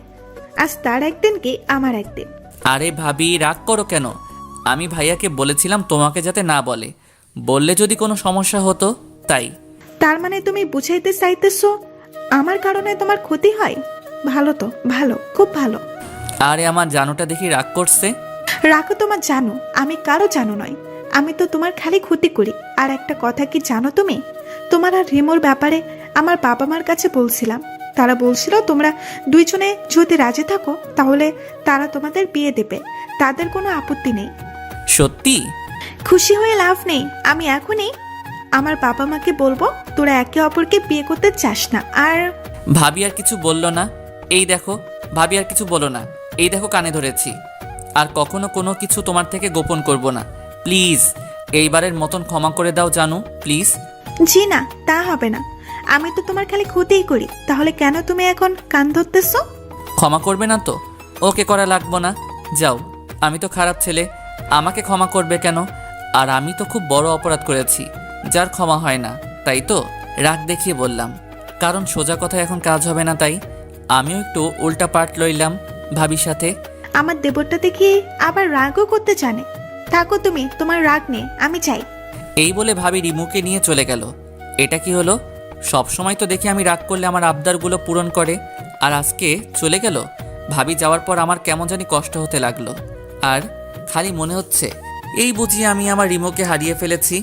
আজ তার একদিন কি আমার একদিন। আরে ভাবি রাগ করো কেন? আমি ভাইয়াকে বলেছিলাম তোমাকে যাতে না বলে, বললে যদি কোনো সমস্যা হতো তাই। তার মানে তুমি বুঝাইতে চাইতেছো আমার কারণে তোমার ক্ষতি হয়? ভালো তো, ভালো, খুব ভালো। আরে আমার জানোটা দেখি রাগ করছে। রাখো তোমার জানো, আমি কারো জানো নয়। আমি তো তোমার খালি ক্ষতি করি। আর একটা কথা কি জানো তুমি? তোমার আর রিমোর ব্যাপারে আমার বাবা মার কাছে বলছিলাম। তারা বলছিল তোমরা দুইজনে যদি রাজি থাকো তাহলে তারা তোমাদের বিয়ে দেবে, তাদের কোনো আপত্তি নেই। সত্যি? খুশি হয়ে লাভ নেই। আমি এখনই আমার বাবা মাকে বলবো তোরা একে অপরকে বিয়ে করতে চাস না। আর ভাবি আর কিছু বলল না। এই দেখো ভাবি আর কিছু বলো না। এই দেখো কানে ধরেছি। আর কখনো কোনো কিছু তোমার থেকে গোপন করব না। প্লিজ এইবারের মতন ক্ষমা করে দাও জানু, প্লিজ। জি না, তা হবে না। আমি তো তোমার খালি ক্ষতিই করি, তাহলে কেন তুমি এখন কান ধরতেছো? ক্ষমা করবে না তো? ওকে করা লাগবো না, যাও। আমি তো খারাপ ছেলে, আমাকে ক্ষমা করবে কেন? আর আমি তো খুব বড় অপরাধ করেছি যার ক্ষমা হয় না, তাই তো রাগ দেখিয়ে বললাম। কারণ সোজা কথা এখন কাজ হবে না, তাই আমিও একটু উল্টা পাল্ট লইলাম ভাবির সাথে। আমার দেবরটা দেখি আবার রাগও করতে জানে। থাকো তুমি তোমার রাগ নিয়ে, আমি চাই। এই বলে ভাবি রিমুকে নিয়ে চলে গেল। এটা কি হলো? সব সময় তো দেখি আমি রাগ করলে আমার আবদারগুলো পূরণ করে, আর আজকে চলে গেল। ভাবি যাওয়ার পর আমার কেমন জানি কষ্ট হতে লাগলো। আর খালি মনে হচ্ছে এই বুঝি আমি আমার রিমুকে হারিয়ে ফেলেছি।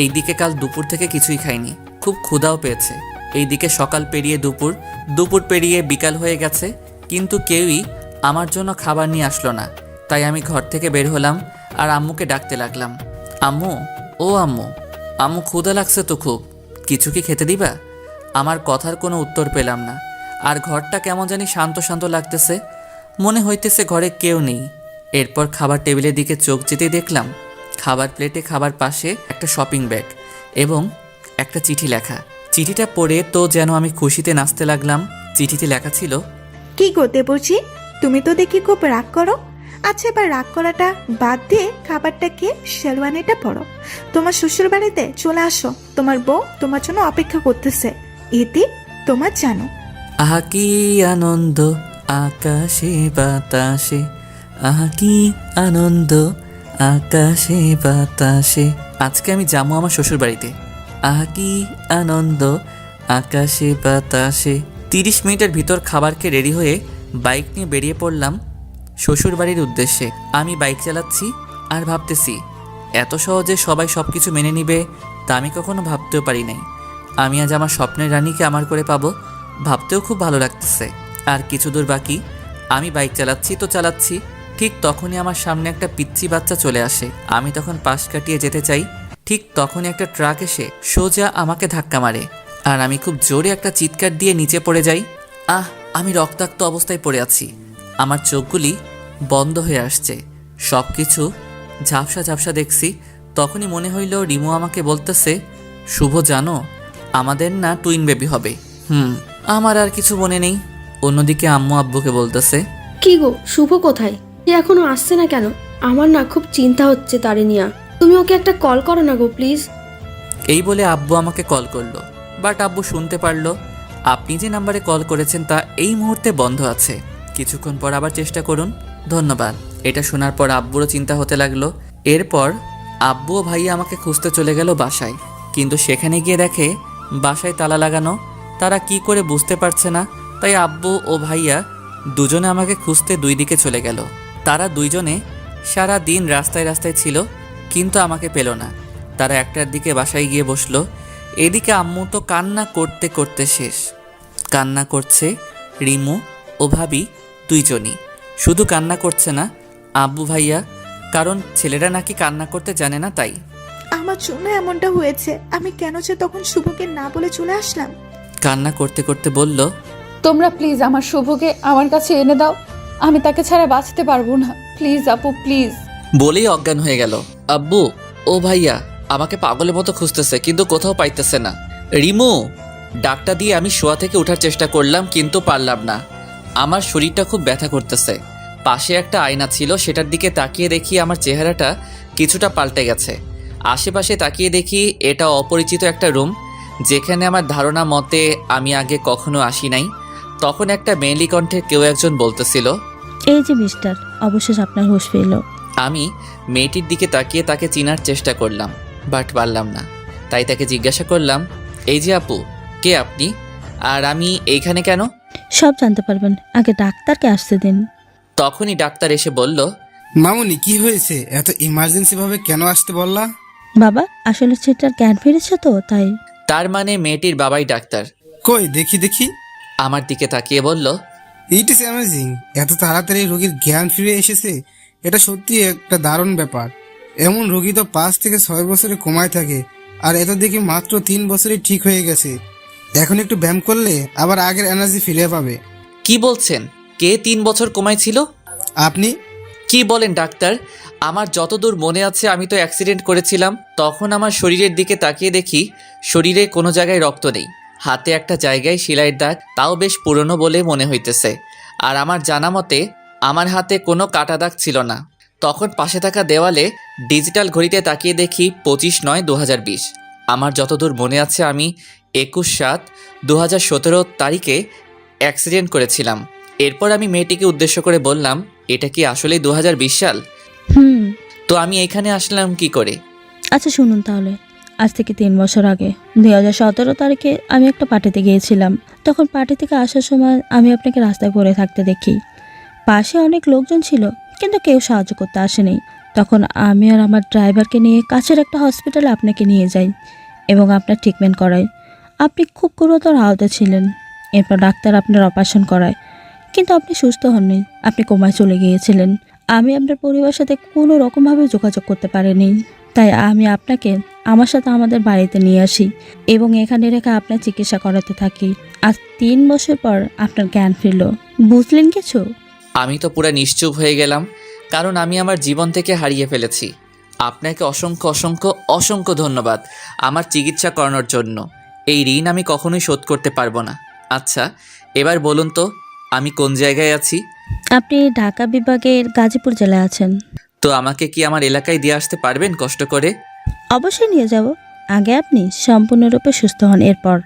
এইদিকে কাল দুপুর থেকে কিছুই খাইনি, খুব ক্ষুধাও পেয়েছে। এইদিকে সকাল পেরিয়ে দুপুর, দুপুর পেরিয়ে বিকাল হয়ে গেছে, কিন্তু কেউই আমার জন্য খাবার নিয়ে আসলো না। তাই আমি ঘর থেকে বের হলাম আর আম্মুকে ডাকতে লাগলাম, আম্মু, ও আম্মু, আম্মু ক্ষুধা লাগছে তো খুব, কিছু কি খেতে দিবা? আমার কথার কোনো উত্তর পেলাম না। আর ঘরটা কেমন জানি শান্ত শান্ত লাগতেছে, মনে হইতেছে ঘরে কেউ নেই। এরপর খাবার টেবিলের দিকে চোখ যেতে দেখলাম খাবার প্লেটে খাবার পাশে একটা শপিং ব্যাগ এবং একটা চিঠি লেখা। চিঠিটা পড়ে তো যেন আমি খুশিতে নাচতে লাগলাম। চিঠিতে লেখা ছিল, কি গো দেবরজি, তুমি তো দেখি খুব রাগ করো। আচ্ছা এবার রাগ করাটা বাদ দিয়ে খাবারটা খেয়ে শেরওয়ানিটা পরো। তোমার শ্বশুর বাড়িতে চলে আসো, তোমার বউ তোমার জন্য অপেক্ষা করতেছে। ইতি তোমার জানো। আহা কি আনন্দ আকাশে বাতাসে, আহা কি আনন্দ আকাশে বাতাসে। আজকে আমি যাবো আমার শ্বশুর বাড়িতে। আহা কি আনন্দ আকাশে বাতাসে। 30 মিনিটের ভিতর খাবার খেয়ে রেডি হয়ে বাইক নিয়ে বেরিয়ে পড়লাম শ্বশুর বাড়ির উদ্দেশ্যে। আমি বাইক চালাচ্ছি আর ভাবতেছি এত সহজে সবাই সব কিছু মেনে নিবে তা আমি কখনো ভাবতেও পারি নাই। আমি আজ আমার স্বপ্নের রানীকে আমার করে পাবো, ভাবতেও খুব ভালো লাগতেছে। আর কিছু দূর বাকি। আমি বাইক চালাচ্ছি তো চালাচ্ছি, ঠিক তখনই আমার সামনে একটা পিচ্চি বাচ্চা চলে আসে। আমি তখন পাশ কাটিয়ে যেতে চাই, ঠিক তখনই একটা ট্রাক এসে সোজা আমাকে ধাক্কা মারে আর আমি খুব জোরে একটা চিৎকার দিয়ে নিচে পড়ে যাই। আমি রক্তাক্ত অবস্থায় পড়ে আছি, আমার চোখগুলি বন্ধ হয়ে আসছে। সব কিছু ঝাপসা ঝাপসা দেখছি। তখনই মনে হইল রিমু আমাকে বলতেছে, শুভ জানো আমাদের না টুইন বেবি হবে। আমার আর কিছু মনে নেই। অন্যদিকে আম্মু আব্বুকে বলতেছে, কি গো, শুভ কোথায়? সে এখনো আসছে না কেন? আমার না খুব চিন্তা হচ্ছে তারে নিয়া। তুমি ওকে একটা কল করো না গো প্লিজ। এই বলে আব্বু আমাকে কল করলো, বাট আব্বু শুনতে পারলো আপনি যে নাম্বারে কল করেছেন তা এই মুহূর্তে বন্ধ আছে, কিছুক্ষণ পর আবার চেষ্টা করুন, ধন্যবাদ। এটা শোনার পর আব্বুরও চিন্তা হতে লাগলো। এরপর আব্বু ও ভাইয়া আমাকে খুঁজতে চলে গেল বাসায়, কিন্তু সেখানে গিয়ে দেখে বাসায় তালা লাগানো। তারা কি করে বুঝতে পারছে না, তাই আব্বু ও ভাইয়া দুজনে আমাকে খুঁজতে দুই দিকে চলে গেল। তারা দুইজনে সারা দিন রাস্তায় রাস্তায় ছিল, কিন্তু আমাকে পেল না। তারা একটার দিকে বাসায় গিয়ে বসলো। এদিকে আম্মু তো কান্না করতে করতে শেষ। কান্না করছে রিমু ও ভাবি দুইজনই। শুধু কান্না করছে না আব্বু ভাইয়া, কারণ ছেলেরা নাকি কান্না করতে জানে না তাই। আমার জন্য এমনটা হয়েছে। আমি কেন যে তখন শুভকে না বলে চলে আসলাম। কান্না করতে করতে বলল, তোমরা প্লিজ আমার শুভকে আমার কাছে এনে দাও, আমি তাকে ছাড়া বাঁচতে পারবো না। প্লিজ আপু প্লিজ। বলেই অজ্ঞান হয়ে গেল। আব্বু ও ভাইয়া আমাকে পাগলের মতো খুঁজতেছে, কিন্তু কোথাও পাইতেছে না। রিমু ডাকটা দিয়ে আমি শোয়া থেকে ওঠার চেষ্টা করলাম, কিন্তু পারলাম না। আমার শরীরটা খুব ব্যথা করতেছে। পাশে একটা আয়না ছিল, সেটার দিকে তাকিয়ে দেখি আমার চেহারাটা কিছুটা পাল্টে গেছে। আশেপাশে তাকিয়ে দেখি এটা অপরিচিত একটা রুম, যেখানে আমার ধারণা মতে আমি আগে কখনো আসি নাই। তখন একটা মেয়েলি কণ্ঠে কেউ একজন বলতেছিল, এই যে মিস্টার, অবশেষে আপনার হুঁশ ফিরল। আমি মেয়েটির দিকে তাকিয়ে তাকে চিনার চেষ্টা করলাম, বাট পারলাম না। তাই তাকে জিজ্ঞাসা করলাম, এই যে আপু, কে আপনি আর আমি এইখানে কেন? সব জানতে পারবেন, আগে ডাক্তারকে আসতে দিন। তখনই ডাক্তার এসে বলল, মামুনি কি হয়েছে? এত ইমার্জেন্সি ভাবে কেন আসতে বললা? বাবা, আসলে সেটার জ্ঞান ফিরেছে তো তাই। তার মানে মেয়েটির বাবাই ডাক্তার। কই দেখি দেখি। আমার দিকে তাকিয়ে বলল, ইট ইজ অ্যামেজিং, এত তাড়াতাড়ি রোগীর জ্ঞান ফিরে এসেছে। এটা সত্যি একটা দারুণ ব্যাপার। এমন রোগী তো 5 থেকে 6 বছরে কমায় থাকে, আর এত দেখি মাত্র 3 বছরে ঠিক হয়ে গেছে। এখন একটু ব্যায়াম করলে আবার আগের এনার্জি ফিরে পাবে। কি বলছেন? কে 3 বছর কমায় ছিল? আপনি? কি বলেন ডাক্তার? আমার যতদূর মনে আছে আমি তো অ্যাক্সিডেন্ট করেছিলাম। তখন আমার শরীরের দিকে তাকিয়ে দেখি শরীরে কোনো জায়গায় রক্ত নেই, হাতে একটা জায়গায় সেলাইয়ের দাগ, তাও বেশ পুরনো বলে মনে হইতেছে। আর আমার জানা মতে আমার হাতে কোনো কাটা দাগ ছিল না। তখন পাশে থাকা দেওয়ালে ডিজিটাল ঘড়িতে তাকিয়ে দেখি 25/9/2020। আমার যতদূর মনে আছে আমি 21/7/2017 তারিখে অ্যাক্সিডেন্ট করেছিলাম। এরপর আমি মেয়েটিকে উদ্দেশ্য করে বললাম, এটা কি আসলেই 2020 সাল? তো আমি এখানে আসলাম কি করে? আচ্ছা শুনুন তাহলে, আজ থেকে 3 বছর আগে 2017 তারিখে আমি একটা পার্টিতে গিয়েছিলাম। তখন পার্টি থেকে আসার সময় আমি আপনাকে রাস্তায় পড়ে থাকতে দেখি। পাশে অনেক লোকজন ছিল, কিন্তু কেউ সাহায্য করতে আসেনি। তখন আমি আর আমার ড্রাইভারকে নিয়ে কাছের একটা হসপিটালে আপনাকে নিয়ে যাই এবং আপনার ট্রিটমেন্ট করাই। আপনি খুব গুরুতর আহত ছিলেন। এরপর ডাক্তার আপনার অপারেশন করায়, কিন্তু আপনি সুস্থ হননি, আপনি কোমায় চলে গিয়েছিলেন। আমি আপনার পরিবারের সাথে কোনো রকমভাবে যোগাযোগ করতে পারিনি, তাই আমি আপনাকে আমার সাথে আমাদের বাড়িতে নিয়ে আসি এবং এখানে রেখে আপনার চিকিৎসা করাতে থাকি। আজ 3 বছর পর আপনার জ্ঞান ফিরল, বুঝলেন কিছু? আমি তো পুরো নিশ্চুপ হয়ে গেলাম, কারণ আমি আমার জীবন থেকে হারিয়ে ফেলেছি। আপনাকে অসংখ্য অসংখ্য অসংখ্য ধন্যবাদ আমার চিকিৎসা করানোর জন্য। এই ঋণ আমি কখনোই শোধ করতে পারবো না। আচ্ছা এবার বলুন তো আমি কোন জায়গায় আছি? আপনি ঢাকা বিভাগের গাজীপুর জেলায় আছেন। তো আমাকে কি আমার এলাকায় দিয়ে আসতে পারবেন কষ্ট করে? অবশ্যই নিয়ে যাব, আগে আপনি সম্পূর্ণরূপে সুস্থ হন। এরপর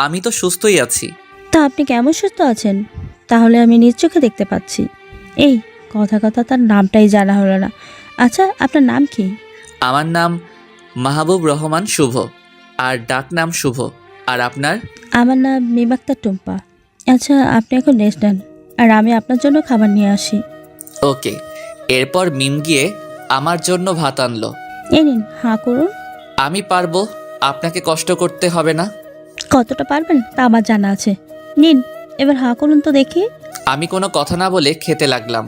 আমি তো সুস্থই আছি। তা আপনি কেমন সুস্থ আছেন? তাহলে আমি নিজ চোখে দেখতে পাচ্ছি। এই কথা তার নামটাই জানা হলো না। আচ্ছা আপনার নাম কি? আমার নাম মাহবুব রহমান শুভ, আর ডাক নাম শুভ। আর আপনার? আমার নাম মিমাক্তা টুম্পা। আচ্ছা আপনি এখন রেস্ট নেন, আর আমি আপনার জন্য খাবার নিয়ে আসি। ওকে। এরপর মিম গিয়ে আমার জন্য ভাত আনলো। এই নিন, হাঁ করুন। আমি পারবো, আপনাকে কষ্ট করতে হবে না। কতটা পারবেন তা আমার জানা আছে। নিন, এবার হাঁ করুন তো দেখি। আমি কোনো কথা না বলে খেতে লাগলাম।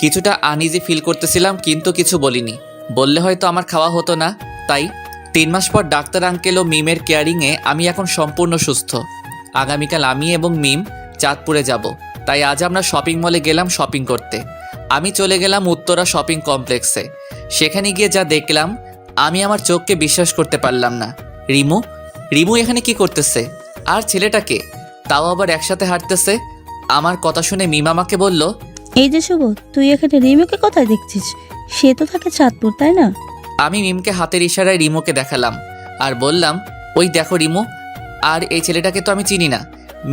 কিছুটা আনইজি ফিল করতেছিলাম, কিন্তু কিছু বলিনি। বললে হয়তো আমার খাওয়া হতো না। তাই 3 মাস পর ডাক্তার আঙ্কেল ও মিমের কেয়ারিংয়ে আমি এখন সম্পূর্ণ সুস্থ। আগামীকাল আমি এবং মিম চাঁদপুরে যাব। তাই আজ আমরা শপিং মলে গেলাম শপিং করতে। আমি চলে গেলাম উত্তরা শপিং কমপ্লেক্সে। সেখানে গিয়ে যা দেখলাম আমি আমার চোখকে বিশ্বাস করতে পারলাম না। রিমু রিমু এখানে কি করতেছে? আর ছেলেটাকে তাও আবার একসাথে হাঁটতেছে। আমার কথা শুনে মিম আমাকে বলল, এই যে শুভ, তুই এখানে রিমুকে কোথায় দেখছিস? সে তো থাকে চাঁদপুর, তাই না? আমি মিমকে হাতের ইশারায় রিমুকে দেখালাম আর বললাম, ওই দেখো রিমু। আর এই ছেলেটাকে তো আমি চিনি না।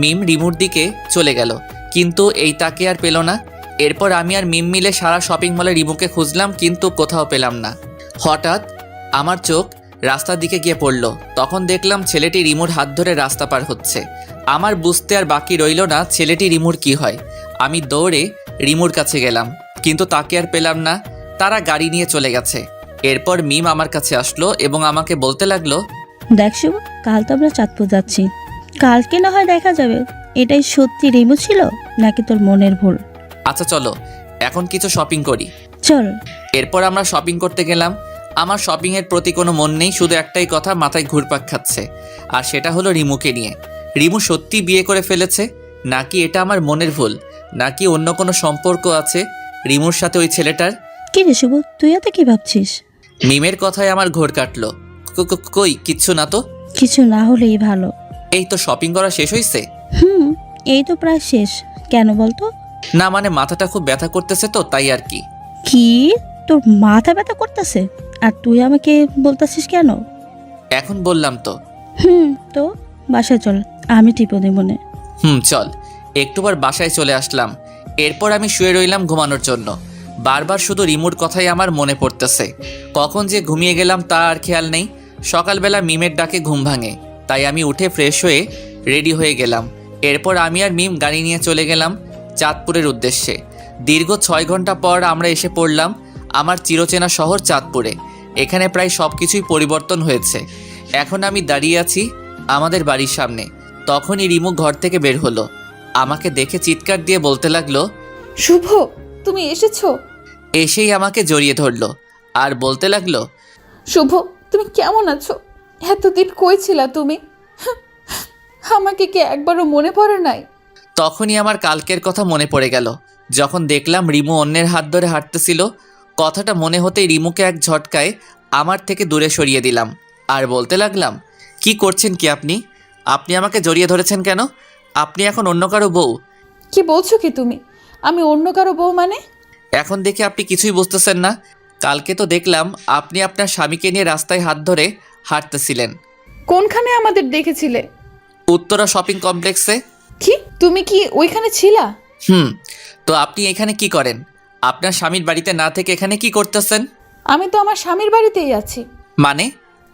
মিম রিমুর দিকে চলে গেল, কিন্তু এই তাকে আর পেল না। এরপর আমি আর মিম মিলে সারা শপিং মলে রিমুকে খুঁজলাম, কিন্তু কোথাও পেলাম না। হঠাৎ আমার চোখ রাস্তার দিকে গিয়ে পড়ল। তখন দেখলাম ছেলেটি রিমুর হাত ধরে রাস্তা পার হচ্ছে। আমার বুঝতে আর বাকি রইল না ছেলেটি রিমুর কি হয়। আমি দৌড়ে রিমুর কাছে গেলাম, কিন্তু তাকে আর পেলাম না। তারা গাড়ি নিয়ে চলে গেছে। এরপর মিম আমার কাছে আসলো এবং আমাকে বলতে লাগলো, দেখ শুভ, কাল তো আমরা চাঁদপুর যাচ্ছি। কালকে না হয় দেখা যাবে এটাই সত্যি রিমু ছিল নাকি তোর মনের ভুল। আচ্ছা চলো এখন কিছু শপিং করি। চল। এরপর আমরা শপিং করতে গেলাম। আমার শপিংয়ের প্রতি কোনো মন নেই, শুধু একটাই কথা মাথায় ঘুরপাক খাচ্ছে, আর সেটা হলো রিমুকে নিয়ে। রিমু সত্যি বিয়ে করে ফেলেছে নাকি এটা আমার মনের ভুল, নাকি অন্য কোনো সম্পর্ক আছে রিমুর সাথে ওই ছেলেটার? কি রে শুভ, তুই এত কি ভাবছিস? মিমের কথায় আমার ঘোর কাটলো। কই কিচ্ছু না তো। কিছু না হলেই ভালো। এই তো শপিং করা শেষ হয়েছে। এই তো প্রায় শেষ। কেন বলতো? না মানে মাথাটা খুব ব্যথা করতেছে তো তাই আর কি। কি, তোর মাথা ব্যথা করতেছে? আর তুই আমাকে বলতেছিস কেন? এখন বললাম তো। তো বাসায় চল, আমি টিপো দেব মনে। চল। একটুবার বাসায় চলে আসলাম। এরপর আমি শুয়ে রইলাম ঘুমানোর জন্য। বারবার শুধু রিমুর কথাই আমার মনে পড়তেছে। কখন যে ঘুমিয়ে গেলাম তা আর খেয়াল নেই। সকালবেলা মিমের ডাকে ঘুম ভাঙে, তাই আমি উঠে ফ্রেশ হয়ে রেডি হয়ে গেলাম। এরপর আমি আর মিম গাড়ি নিয়ে চলে গেলাম চাঁদপুরের উদ্দেশ্যে। দীর্ঘ 6 ঘন্টা পর আমরা এসে পড়লাম আমার চিরচেনা শহর চাঁদপুরে। এখানে প্রায় সব কিছুই পরিবর্তন হয়েছে। এখন আমি দাঁড়িয়ে আছি আমাদের বাড়ির সামনে। তখনই রিমু ঘর থেকে বের হলো। আমাকে দেখে চিৎকার দিয়ে বলতে লাগলো, শুভ, তুমি এসেছো? এসেই আমাকে জড়িয়ে ধরলো আর বলতে লাগলো, শুভ, তুমি কেমন আছো? এতদিন কই ছিলা তুমি? আমাকে কি একবারও মনে পড়ে নাই? তখনই আমার কালকের কথা মনে পড়ে গেল, যখন দেখলাম রিমু অন্যের হাত ধরে হাঁটতেছিল। কথাটা মনে হতেই রিমুকে এক ঝটকায় আমার থেকে দূরে সরিয়ে দিলাম আর বলতে লাগলাম, কি করছেন কি আপনি? আপনি আমাকে জড়িয়ে ধরেছেন কেন? আপনি এখন অন্য কারো বউ। কি বলছো কি তুমি? আমি অন্য কারো বউ মানে? এখন দেখে আপনি কিছুই বুঝতেছেন না। কালকে তো দেখলাম আপনি আপনার স্বামীকে নিয়ে রাস্তায় হাত ধরে হাঁটতেছিলেন। কোনখানে আমাদের দেখেছিলে? উত্তরা শপিং কমপ্লেক্সে। কি, তুমি কি ওইখানে ছিলা? তো আপনি এখানে কি করেন? আপনার স্বামীর বাড়িতে না থেকে এখানে কি করতেছেন? আমি তো আমার স্বামীর বাড়িতেই আছি। মানে?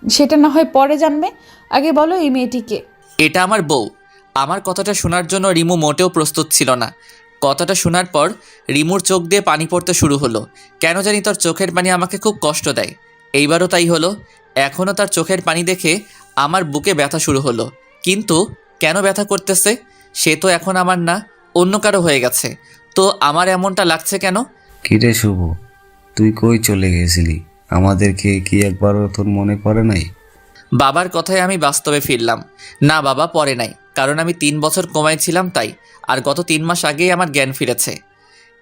সেটা না হয় পরে জানবে, আগে বলো এই মেয়েটিকে। এটা আমার বউ। আমার কথাটা শোনার জন্য রিমু মোটেও প্রস্তুত ছিল না। কথাটা শোনার পর রিমুর চোখ দিয়ে পানি পড়তে শুরু হলো। কেন জানি তার চোখের পানি আমাকে খুব কষ্ট দেয়। এইবারও তাই হলো। এখনও তার চোখের পানি দেখে আমার বুকে ব্যথা শুরু হলো। কিন্তু কেন ব্যথা করতেছে? সে তো এখন আমার না, অন্য কারো হয়ে গেছে। তো আমার এমনটা লাগছে কেন? কিরে শুভ, তুই কই চলে গেছিলি? আমাদেরকে কি একবারও তোর মনে পড়ে নাই? বাবার কথায় আমি বাস্তবে ফিরলাম। না বাবা, পরে নাই, কারণ আমি 3 বছর কোমায় ছিলাম তাই। আর গত 3 মাস আগেই আমার জ্ঞান ফিরেছে।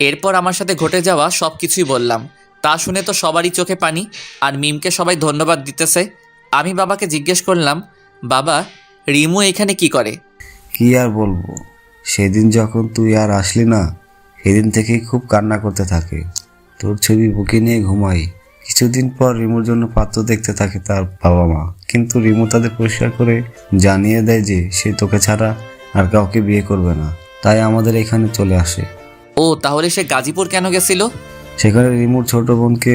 এরপর আমার সাথে ঘটে যাওয়া সব কিছুই বললাম। তা শুনে তো সবারই চোখে পানি, আর মিমকে সবাই ধন্যবাদ দিতেছে। আমি বাবাকে জিজ্ঞেস করলাম, বাবা রিমু এখানে কি করে? কি আর বলবো, সেদিন যখন তুই আর আসলি না, সেদিন থেকেই খুব কান্না করতে থাকে। তোর ছবি বুকে নিয়ে ঘুমাই। কিছুদিন পর রিমুর জন্য পাত্র দেখতে থাকে তার বাবা মা, কিন্তু রিমু তাদের পরিষ্কার করে জানিয়ে দেয় যে সে তোকে ছাড়া আর কাউকে বিয়ে করবে না, তাই আমাদের এখানে চলে আসে। ও তাহলে সে গাজীপুর কেন গেছিল? সেখানে রিমুর ছোট বোনকে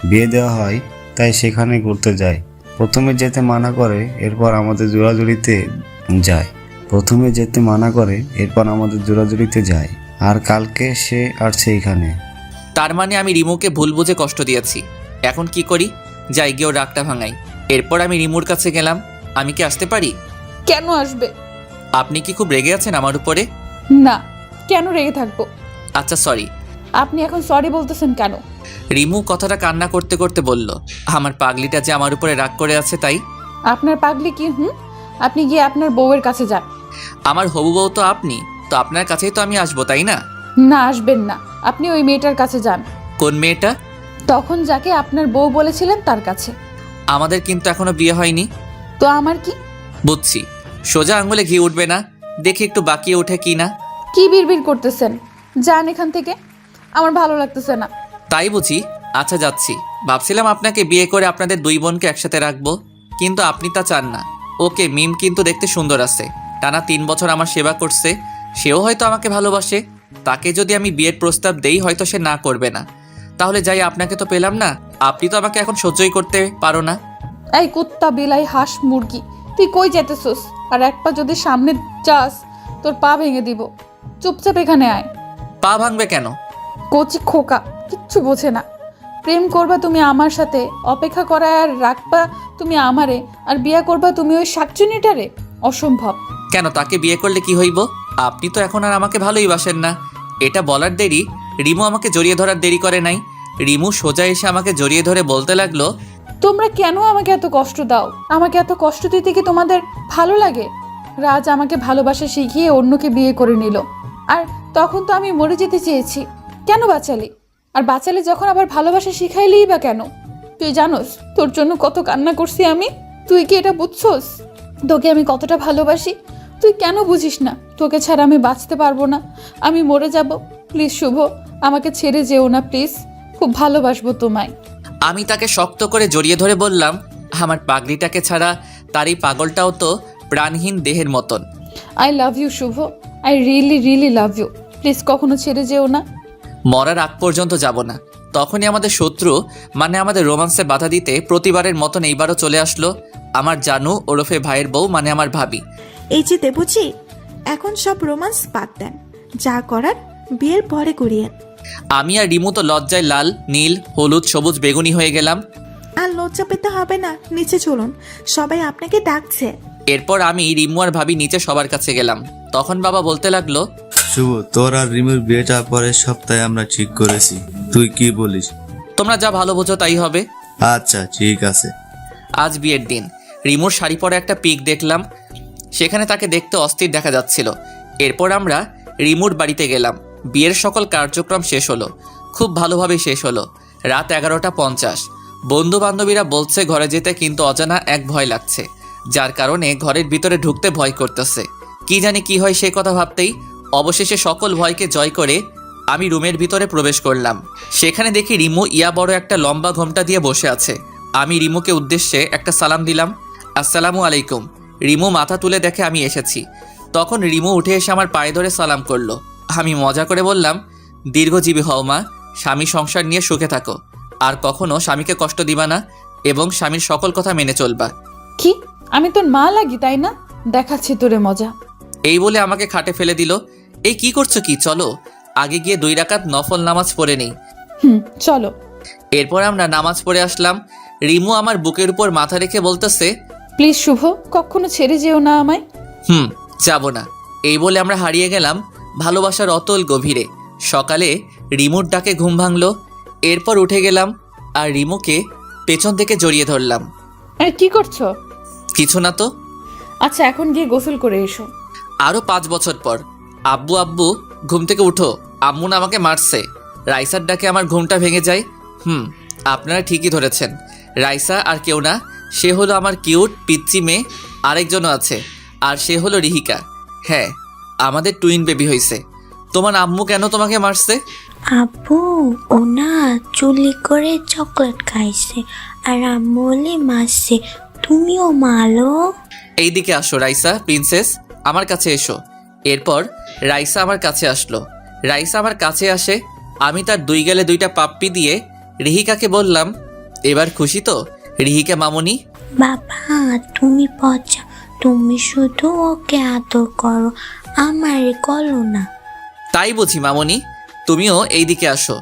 বিয়ে দেওয়া হয়, তাই সেখানে ঘুরতে যায়। প্রথমে যেতে মানা করে, এরপর আমাদের জোড়াজুড়িতে যায়। আর কালকে সে আসছে এখানে। তার মানে আমি রিমুকে ভুল বুঝে কষ্ট দিয়েছি। এখন কি করি? যাই গিয়েও রাগটা ভাঙাই। এরপর আমি রিমুর কাছে গেলাম। আমি কি আসতে পারি? কেন আসবে? আপনি কি খুব রেগে আছেন আমার উপরে? না, কেন রেগে থাকবো? আচ্ছা সরি। আপনি এখন সরি বলতেছেন কেন? রিমু কথাটা কান্না করতে করতে বলল, আমার পাগলিটা যে আমার উপরে রাগ করে আছে তাই। আপনার পাগলি কি? আপনি গিয়ে আপনার বউয়ের কাছে যান। আমার হবু বউ তো আপনি, তো আপনার কাছেই তো আমি আসবো তাই না? না, আসবেন না। আপনি ওই মেয়েটার কাছে যান। কোন মেয়েটা? তখন যাকে আপনার বউ বলেছিলেন তার কাছে। আমাদের কিন্তু এখনো বিয়ে হয়নি। তো আমার কি? বুঝছি, সোজা আঙুলে ঘি উঠবে না, দেখি একটু বাকিয়ে ওঠে কি না। কি বিড়বিড় করতেছেন? যান এখান থেকে, আমার ভালো লাগতেছে না। তাই বুঝি? আচ্ছা যাচ্ছি। ভাবছিলাম আপনাকে বিয়ে করে আপনাদের দুই বোনকে একসাথে রাখবো, কিন্তু আপনি তা চান না। ওকে, মিম কিন্তু দেখতে সুন্দর আছে, টানা 3 বছর আমার সেবা করছে, সেও হয়তো আমাকে ভালোবাসে। তাকে যদি আমি বিয়ের প্রস্তাব দেই হয়তো সে না করবে না। তাহলে যাই, আপনাকে তো পেলাম না, আপনি তো আমাকে এখন সহ্যই করতে পারো না। এই কুত্তা, বিলাই, হাঁস, মুরগি, তুই কই যেতেছস? আর এক পা যদি সামনে যাস তোর পা ভেঙে দিব। চুপচাপ এখানে আয়। পা ভাঙবে কেন? কচি খোকা, কিচ্ছু বোঝে না। প্রেম করবা তুমি আমার সাথে, অপেক্ষা করা আর রাখবা তুমি আমারে, আর বিয়া করবা তুমি ওই শাকচুনিটারে? অসম্ভব। কেন, তাকে বিয়ে করলে কি হইব? আপনি তো এখন আর আমাকে ভালোই বাসেন না। এটা বলার দেরি রিমু আমাকে জড়িয়ে ধরার দেরি করে নাই। রিমু সোজা এসে আমাকে জড়িয়ে ধরে বলতে লাগলো, তোমরা কেন আমাকে এত কষ্ট দাও? আমাকে এত কষ্ট দিতে কি তোমাদের ভালো লাগে? রাজ আমাকে ভালোবাসা শিখিয়ে অন্যকে বিয়ে করে নিল, আর তখন তো আমি মরে যেতে চেয়েছি। কেন বাঁচালি? আর বাঁচালে যখন আবার ভালোবাসা শিখাইলেই বা কেন? তুই জানোস তোর জন্য কত কান্না করছি আমি? তুই কি এটা বুঝছস তোকে আমি কতটা ভালোবাসি? তুই কেন বুঝিস না? তোকে ছাড়া আমি বাঁচতে পারবো না, আমি মরে যাব। প্লিজ শুভ, আমাকে ছেড়ে যেও না প্লিজ, খুব ভালোবাসবো তোমায়। আমি তাকে শক্ত করে জড়িয়ে ধরে বললাম, আমার পাগড়িটাকে ছাড়া তার এই পাগলটাও তো প্রাণহীন দেহের মতন। I love you Shubho, I really really love you. Please কখনো ছেড়ে যেও না। মরার আগ পর্যন্ত যাব না। তখনই আমাদের শত্রু মানে আমাদের রোমান্সে বাধা দিতে প্রতিবারের মতন এইবারও চলে আসলো আমার জানু ওরফে ভাইয়ের বউ মানে আমার ভাবি। এই যে দেবুজি, এখন সব রোমান্স বাদ দেন, যা করার বিয়ের পরে করিয়েন। আমি আর রিমু তো লজ্জায় লাল, নীল, হলুদ, সবুজ, বেগুনি হয়ে গেলাম। আর লজ্জা পেতে হবে না, নিচে চলুন, সবাই আপনাকে ডাকছে। এরপর আমি, রিমু আর ভাবি নিচে সবার কাছে গেলাম। তখন বাবা বলতে লাগলো, শুভ, তোর আর রিমুর বিয়েটা পরের সপ্তাহে আমরা ঠিক করেছি, তুই কি বলিস? তোমরা যা ভালো বোঝো তাই হবে। আচ্ছা ঠিক আছে। আজ বিয়ের দিন। রিমুর শাড়ি পরে একটা পিক দেখলাম, সেখানে তাকে দেখতে অস্থির দেখা যাচ্ছিল। এরপর আমরা রিমুর বাড়িতে গেলাম। বিয়ের সকল কার্যক্রম শেষ হলো, খুব ভালোভাবে শেষ হলো। রাত 11:50। বন্ধু বান্ধবীরা বলছে ঘরে যেতে, কিন্তু অজানা এক ভয় লাগছে, যার কারণে ঘরের ভিতরে ঢুকতে ভয় করতেছে। কি জানি কি হয় সেই কথা ভাবতেই অবশেষে সকল ভয়কে জয় করে আমি রুমের ভিতরে প্রবেশ করলাম। সেখানে দেখি রিমু ইয়া বড় একটা লম্বা ঘোমটা দিয়ে বসে আছে। আমি রিমুকে উদ্দেশ্যে একটা সালাম দিলাম, আসসালামু আলাইকুম। রিমু মাথা তুলে দেখে আমি এসেছি। তখন রিমু উঠে এসে আমার পায়ে ধরে সালাম করলো। আমি মজা করে বললাম, দীর্ঘজীবী হও মা, স্বামী সংসার নিয়ে সুখে থাকো, আর কখনো স্বামীকে কষ্ট দিবা না এবং স্বামীর সকল কথা মেনে চলবা। কি, আমি তোর মা লাগি তাই না? দেখাচ্ছি তোরে মজা। এই বলে আমাকে খাটে ফেলে দিল। এই কি করছো কি? চলো আগে গিয়ে 2 রাকাত নফল নামাজ পড়ে নেই। চলো। এরপর আমরা নামাজ পড়ে আসলাম। রিমু আমার বুকের উপর মাথা রেখে বলতেছে, প্লিজ শুভ, কখনো ছেড়ে যেও না আমায়। যাব না। এই বলে আমরা হারিয়ে গেলাম ভালোবাসার অতল গভীরে। সকালে রিমুর ডাকে ঘুম ভাঙলো। এরপর উঠে গেলাম আর রিমুকে পেছন থেকে জড়িয়ে ধরলাম। আরে কি করছো? কিছু না তো। আচ্ছা, এখন গিয়ে গোসল করে এসো। আরো 5 বছর পর। আব্বু আব্বু, ঘুম থেকে উঠো, আম্মু না আমাকে মারছে। রাইসার ডাকে আমার ঘুমটা ভেঙে যায়। আপনারা ঠিকই ধরেছেন, রাইসা আর কেউ না, সে হলো আমার কিউট পিচ্চি মেয়ে। আরেকজনও আছে, আর সে হলো রিহিকা। হ্যাঁ, আমাদের টুইন বেবি হয়েছে। তোমার আম্মু কেন তোমাকে মারছে? আব্বু ও না চুলি করে চকলেট খাইছে আর আম্মু হলে মারছে, তুমিও মারো। এইদিকে আসো রাইসা প্রিন্সেস, আমার কাছে এসো। এরপর রাইসা আমার কাছে আসলো। রাইসা আমার কাছে আসে, আমি তার 2 গালে 2টা পাপ্পি দিয়ে রিহিকাকে বললাম, এবার খুশি তো রিহিকা মামুনি? বাবা তুমি পচা, তুমি শুধু ওকে আদর করো, আমারে করো না। তাই বুঝি মামুনি, তুমিও এইদিকে আসো।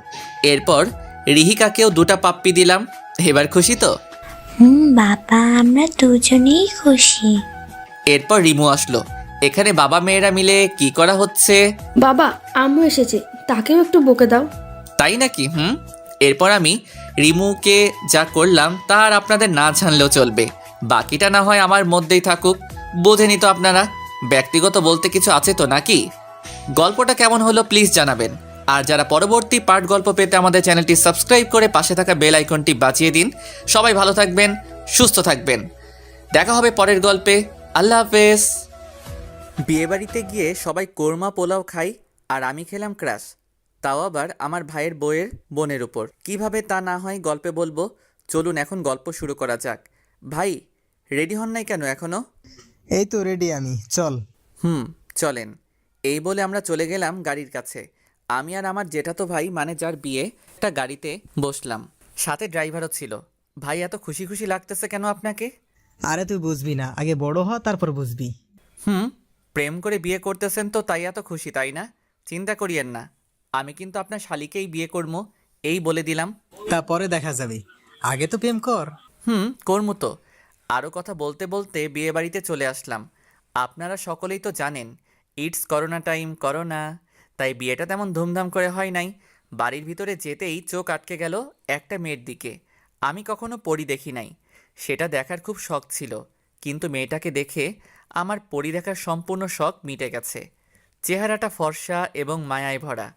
এরপর রিহিকাকেও 2টা পাপ্পি দিলাম। এবার খুশি তো? বাবা আমরা দুজনেই খুশি। এরপর রিমু আসলো। এখানে বাবা মেয়েরা মিলে কি করা হচ্ছে? বাবা, আম্মু এসেছে, তাকেও একটু বকে দাও। তাই নাকি? এরপর আমি রিমুকে যা করলাম তার আপনাদের না জানলেও চলবে, বাকিটা না হয় আমার মধ্যেই থাকুক। বোঝেনি তো আপনারা, ব্যক্তিগত বলতে কিছু আছে তো নাকি? গল্পটা কেমন হলো প্লিজ জানাবেন। আর যারা পরবর্তী পার্ট গল্প পেতে আমাদের চ্যানেলটি সাবস্ক্রাইব করে পাশে থাকা বেল আইকনটি বাজিয়ে দিন। সবাই ভালো থাকবেন, সুস্থ থাকবেন। দেখা হবে পরের গল্পে। আল্লাহ হাফেজ। বিয়েবাড়িতে গিয়ে সবাই কোরমা পোলাও খাই আর আমি খেলাম ক্রাশ, তাও আবার আমার ভাইয়ের বউয়ের বোনের উপর। কিভাবে তা না হয় গল্পে বলবো। চলুন এখন গল্প শুরু করা যাক। ভাই রেডি হন নাই কেন এখনো? এই তো রেডি আমি, চল। চলেন। এই বলে আমরা চলে গেলাম গাড়ির কাছে। আমি আর আমার জেঠাতো ভাই মানে যার বিয়ে, একটা গাড়িতে বসলাম, সাথে ড্রাইভারও ছিল। ভাই এত খুশি খুশি লাগতেছে কেন আপনাকে? আরে তুই বুঝবি না, আগে বড় হ তারপর বুঝবি। প্রেম করে বিয়ে করতেছেন তো তাই এত খুশি, তাই না? চিন্তা করিয়েন না, আমি কিন্তু আপনার শালিকেই বিয়ে করবো, এই বলে দিলাম। তারপরে দেখা যাবে, আগে তো প্রেম কর। করবো তো। আরও কথা বলতে বলতে বিয়ে বাড়িতে চলে আসলাম। আপনারা সকলেই তো জানেন ইটস করোনা টাইম, করোনা, তাই বিয়েটা তেমন ধুমধাম করে হয় নাই। বাড়ির ভিতরে যেতেই চোখ আটকে গেল একটা মেয়ের দিকে। আমি কখনো পরি দেখি নাই, সেটা দেখার খুব শখ ছিল, কিন্তু মেয়েটাকে দেখে আমার পরি দেখার সম্পূর্ণ শখ মিটে গেছে। চেহারাটা ফর্সা এবং মায়ায় ভরা,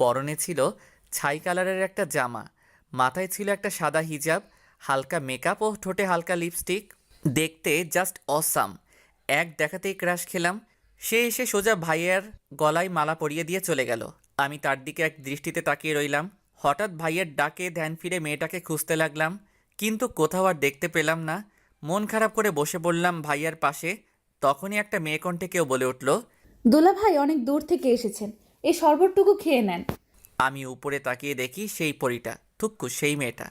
পরনে ছিল ছাই কালারের একটা জামা, মাথায় ছিল একটা সাদা হিজাব, হালকা মেকআপ ও ঠোঁটে হালকা লিপস্টিক। দেখতে জাস্ট অসাম। এক দেখাতেই ক্রাশ খেলাম। সে এসে সোজা ভাইয়ের গলায় মালা পরিয়ে দিয়ে চলে গেল। আমি তার দিকে এক দৃষ্টিতে তাকিয়ে রইলাম। হঠাৎ ভাইয়ের ডাকে ধ্যান ফিরে মেয়েটাকে খুঁজতে লাগলাম, কিন্তু কোথাও আর দেখতে পেলাম না। মন খারাপ করে বসে পড়লাম ভাইয়ার পাশে। তখনই একটা মেয়ে কণ্ঠে কেউ বলে উঠল, দুলা ভাই অনেক দূর থেকে এসেছেন, এই শরবতটুকু খেয়ে নেন। আমি উপরে তাকিয়ে দেখি সেই পরীটা, থুক্কু সেই মেয়েটা।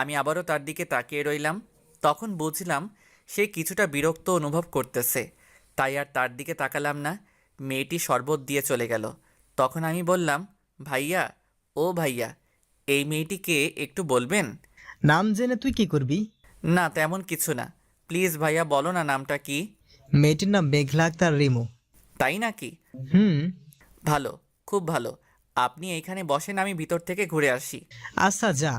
আমি আবারও তার দিকে তাকিয়ে রইলাম। তখন বুঝলাম সে কিছুটা বিরক্ত অনুভব করতেছে, তাই আর তার দিকে তাকালাম না। মেয়েটি শরবত দিয়ে চলে গেল। তখন আমি বললাম, ভাইয়া, ও ভাইয়া, এই মেয়েটিকে একটু বলবেন? নাম জেনে তুই কি করবি? না তেমন কিছু না, প্লিজ ভাইয়া বলো না নামটা কি। মেয়েটির নাম মেঘলা আক্তার রিমু। তাই নাকি? ভালো, খুব ভালো। আপনি এইখানে বসেন, আমি ভিতর থেকে ঘুরে আসি। আচ্ছা যা।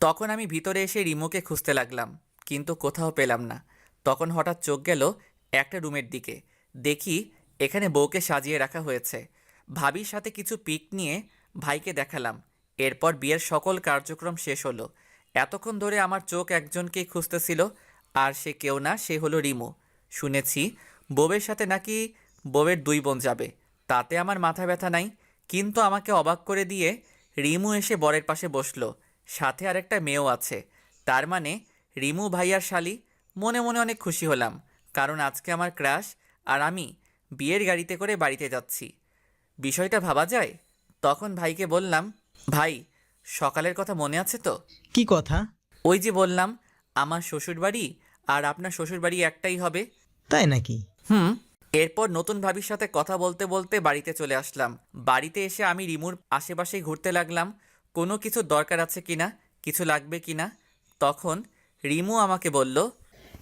তখন আমি ভিতরে এসে রিমুকে খুঁজতে লাগলাম, কিন্তু কোথাও পেলাম না। তখন হঠাৎ চোখ গেল একটা রুমের দিকে। দেখি এখানে বউকে সাজিয়ে রাখা হয়েছে। ভাবির সাথে কিছু পিক নিয়ে ভাইকে দেখালাম। এরপর বিয়ের সকল কার্যক্রম শেষ হলো। এতক্ষণ ধরে আমার চোখ একজনকেই খুঁজতেছিল, আর সে কেউ না, সে হলো রিমু। শুনেছি বউয়ের সাথে নাকি বউয়ের 2 বোন যাবে, তাতে আমার মাথা ব্যথা নাই। কিন্তু আমাকে অবাক করে দিয়ে রিমু এসে বরের পাশে বসলো, সাথে আরেকটা মেয়েও আছে। তার মানে রিমু ভাইয়ার শালি। মনে মনে অনেক খুশি হলাম, কারণ আজকে আমার ক্রাশ আর আমি বিয়ের গাড়িতে করে বাড়িতে যাচ্ছি। বিষয়টা ভাবা যায়। তখন ভাইকে বললাম, ভাই সকালের কথা মনে আছে তো? কি কথা? ওই যে বললাম আমার শ্বশুরবাড়ি আর আপনার শ্বশুরবাড়ি একটাই হবে। তাই নাকি? এরপর নতুন ভাবির সাথে কথা বলতে বলতে বাড়িতে চলে আসলাম। বাড়িতে এসে আমি রিমুর আশেপাশেই ঘুরতে লাগলাম, কোনো কিছু দরকার আছে কিনা, কিছু লাগবে কিনা। তখন রিমু আমাকে বলল,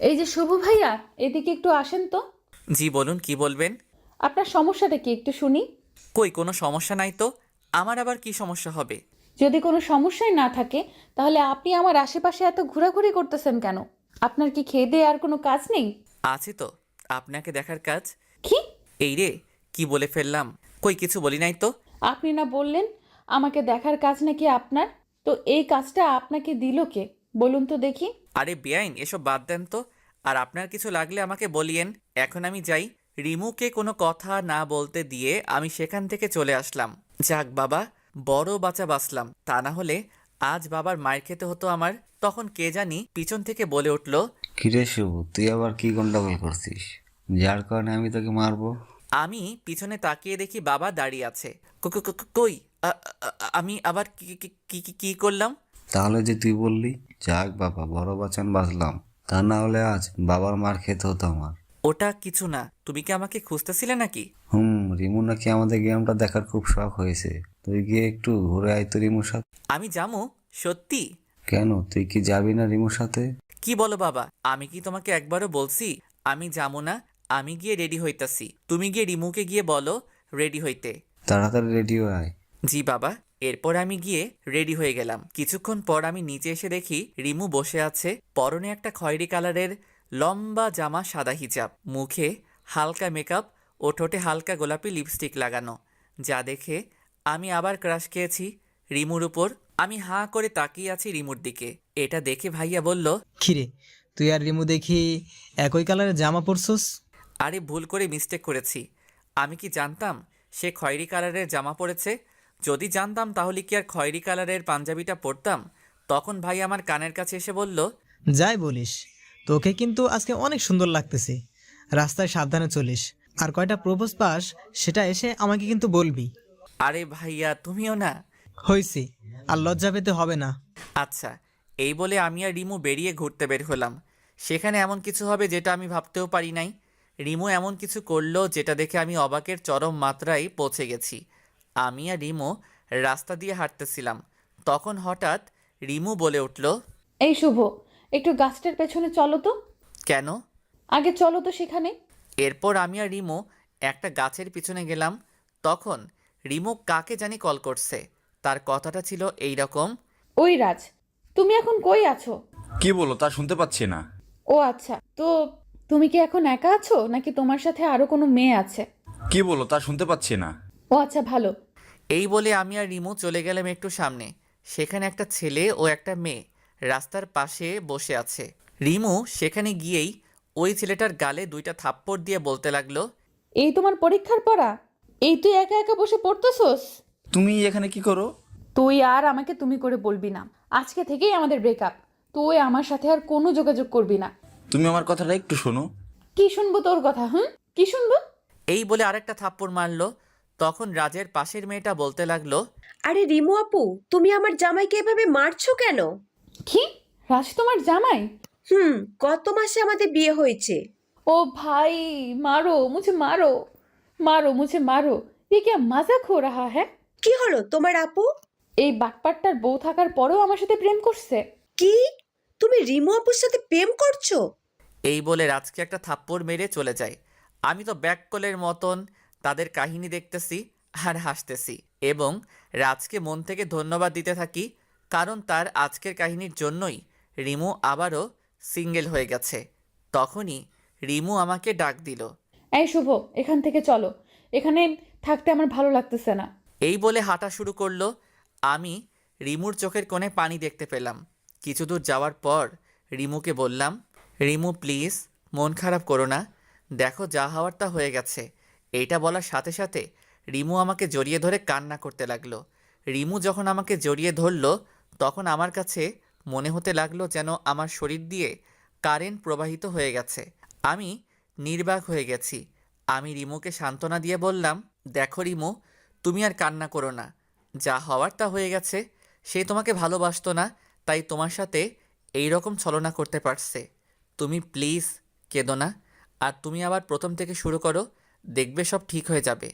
এই যে শুভ ভাইয়া, এদিকে একটু আসেন তো। জি বলুন, কি বলবেন? আপনার সমস্যাটা কি একটু শুনি। কই কোনো সমস্যা নাই তো, আমার আবার কি সমস্যা হবে? যদি কোনো সমস্যাই না থাকে তাহলে আপনি আমার আশেপাশে এত ঘোরাঘুরি করতেছেন কেন? আপনার কি খেয়ে দিয়ে আর কোনো কাজ নেই? আছে তো, আপনাকে দেখার কাজ। কি? এই রে, কি বলে ফেললাম? কই কিছু বলি নাই তো। আপনি না বললেন আমাকে দেখার কাজ নাকি আপনার? তো এই কাজটা আপনাকে দিল কে বলুন তো দেখি। আরে বেআইন, এসব বাদ দেন তো। আর আপনার কিছু লাগলে আমাকে বলিয়েন। এখন আমি যাই। রিমুকে কোনো কথা না বলতে দিয়ে আমি সেখান থেকে চলে আসলাম। যাক বাবা, বড় বাঁচা বাঁচলাম, তা না হলে আজ বাবার মায়ের খেতে হতো আমার। তখন কে জানি পিছন থেকে বলে উঠল, কিরে শুভ, তুই আবার কি গন্ডগোল করছিস যার কারণে আমি তোকে মারবো? আমি পিছনে তাকিয়ে দেখি বাবা দাঁড়িয়ে আছে। কই আমি আবার কি করলাম? তাহলে যে তুই বললি, যাক বাবা বড় বাঁচান বাঁচলাম, তা না হলে আজ বাবার মার খেতে হতো আমার। ওটা কিছু না, তুমি কি আমাকে খুঁজতেছিলে নাকি? রিমু নাকি আমাদের গেমটা দেখার খুব শখ হয়েছে, তুই গিয়ে একটু ঘুরে আয় তো রিমুর সাথে। আমি যাবো? সত্যি? কেন, তুই কি যাবি না রিমুর সাথে? কি বলো বাবা, আমি কি তোমাকে একবারও বলছি আমি যাবো না? আমি গিয়ে রেডি হইতাছি, তুমি গিয়ে রিমুকে গিয়ে বলো রেডি হইতে। তাড়াতাড়ি রেডি হয়ে আয়। জি বাবা। এরপর আমি গিয়ে রেডি হয়ে গেলাম। কিছুক্ষণ পর আমি নিচে এসে দেখি রিমু বসে আছে, পরনে একটা খয়েরি কালারের লম্বা জামা, সাদা হিজাব, মুখে হালকা মেকআপ ও ঠোঁটে হালকা গোলাপি লিপস্টিক লাগানো, যা দেখে আমি আবার ক্রাশ খেয়েছি রিমুর উপর। আমি হাঁ করে তাকিয়ে আছি রিমুর দিকে। এটা দেখে ভাইয়া বলল, খিরে, তুই আর রিমু দেখি একই কালারের জামা পরছস। আরে ভুল করে মিস্টেক করেছি। আমি কি জানতাম সে খয়েরি কালারের জামা পরেছে? যদি জানতাম তাহলে কি আর খয়েরি কালারের পাঞ্জাবিটা পরতাম? তখন ভাই আমার কানের কাছে এসে বলল, যাই বলিস, তোকে কিন্তু আজকে অনেক সুন্দর লাগতেছে। রাস্তায় সাবধানে চলিস, আর কয়টা প্রপোজ পাস সেটা এসে আমাকে কিন্তু বলবি। আরে ভাইয়া তুমিও না। হইছে, আর লজ্জা পেতে হবে না। আচ্ছা, এই বলে আমি আর রিমু বেরিয়ে ঘুরতে বের হলাম। সেখানে এমন কিছু হবে যেটা আমি ভাবতেও পারি নাই। রিমু এমন কিছু করলো যেটা দেখে আমি অবাকের চরম মাত্রায় পৌঁছে গেছি। আমি আর রিমু রাস্তা দিয়ে হাঁটতেছিলাম, তখন হঠাৎ রিমু বলে উঠল, এই শুভ, একটু গাছটার পেছনে চলো তো। কেন? আগে চলো তো সেখানে। এরপর আমি আর রিমু একটা গাছের পিছনে গেলাম। তখন রিমু কাকে জানি কল করছে। তার কথাটা ছিল এই রকম, ওই রাজ, তুমি এখন কই আছো? কি বলো তা শুনতে পাচ্ছি না। ও আচ্ছা, তো তুমি কি এখন একা আছো নাকি তোমার সাথে আরো কোনো মেয়ে আছে? কি বলো তা শুনতে পাচ্ছি না। ও আচ্ছা, ভালো। এই বলে আমি আর রিমু চলে গেলাম একটু সামনে। সেখানে একটা ছেলে ও একটা মেয়ে রাস্তার পাশে বসে আছে। রিমু সেখানে গিয়েই ওই ছেলেটার গালে 2টা থাপ্পড় দিয়ে বলতে লাগলো, এই তোমার পরীক্ষার পড়া? এই তুই একা একা বসে পড়তেছস? তুমি এখানে কি করো? তুই আর আমাকে তুমি করে বলবি না। আজকে থেকেই আমাদের ব্রেকআপ। তুই আমার সাথে আর কোনো যোগাযোগ করবি না। তুমি আমার কথাটা একটু শোনো। কি শুনবো তোর কথা? কি শুনবো? এই বলে আরেকটা থাপ্পড় মারলো। তখন রাজের পাশের মেয়েটা বলতে লাগলো, আরে রিমু আপু, তুমি আমার জামাইকে এভাবে মারছো কেন? কি? রাজ তোমার জামাই? গত মাসে আমাদের বিয়ে হয়েছে। ও ভাই, মারো মুঝে, মারো মারো মুঝে, মারো। ये क्या मजाक हो रहा है? কি হলো তোমার আপু? এই বাটপাটটার বউ থাকার পরেও আমার সাথে প্রেম করছে? কি? তুমি রিমু আপুর সাথে প্রেম করছো? এই বলে রাজকে একটা থাপ্পড় মেরে চলে যায়। আমি তো ব্যাককলের মতন তাদের কাহিনী দেখতেছি আর হাসতেছি এবং রাজকে মন থেকে ধন্যবাদ দিতে থাকি, কারণ তার আজকের কাহিনীর জন্যই রিমু আবারও সিঙ্গেল হয়ে গেছে। তখনই রিমু আমাকে ডাক দিল, এই শুভ, এখান থেকে চলো। এখানে থাকতে আমার ভালো লাগতেছে না। এই বলে হাঁটা শুরু করলো। আমি রিমুর চোখের কোণে পানি দেখতে পেলাম। কিছু দূর যাওয়ার পর রিমুকে বললাম, রিমু প্লিজ মন খারাপ করো না, দেখো যা হওয়ার তা হয়ে গেছে। এইটা বলার সাথে সাথে রিমু আমাকে জড়িয়ে ধরে কান্না করতে লাগলো। রিমু যখন আমাকে জড়িয়ে ধরলো তখন আমার কাছে মনে হতে লাগলো যেন আমার শরীর দিয়ে কারেন্ট প্রবাহিত হয়ে গেছে। আমি নির্বাক হয়ে গেছি। আমি রিমুকে সান্ত্বনা দিয়ে বললাম, দেখো রিমু, তুমি আর কান্না করো না, যা হওয়ার তা হয়ে গেছে। সে তোমাকে ভালোবাসতো না, তাই তোমার সাথে এই রকম ছলনা করতে পারছে। তুমি প্লিজ কেঁদো না, আর তুমি আবার প্রথম থেকে শুরু করো, দেখবে সব ঠিক হয়ে যাবে।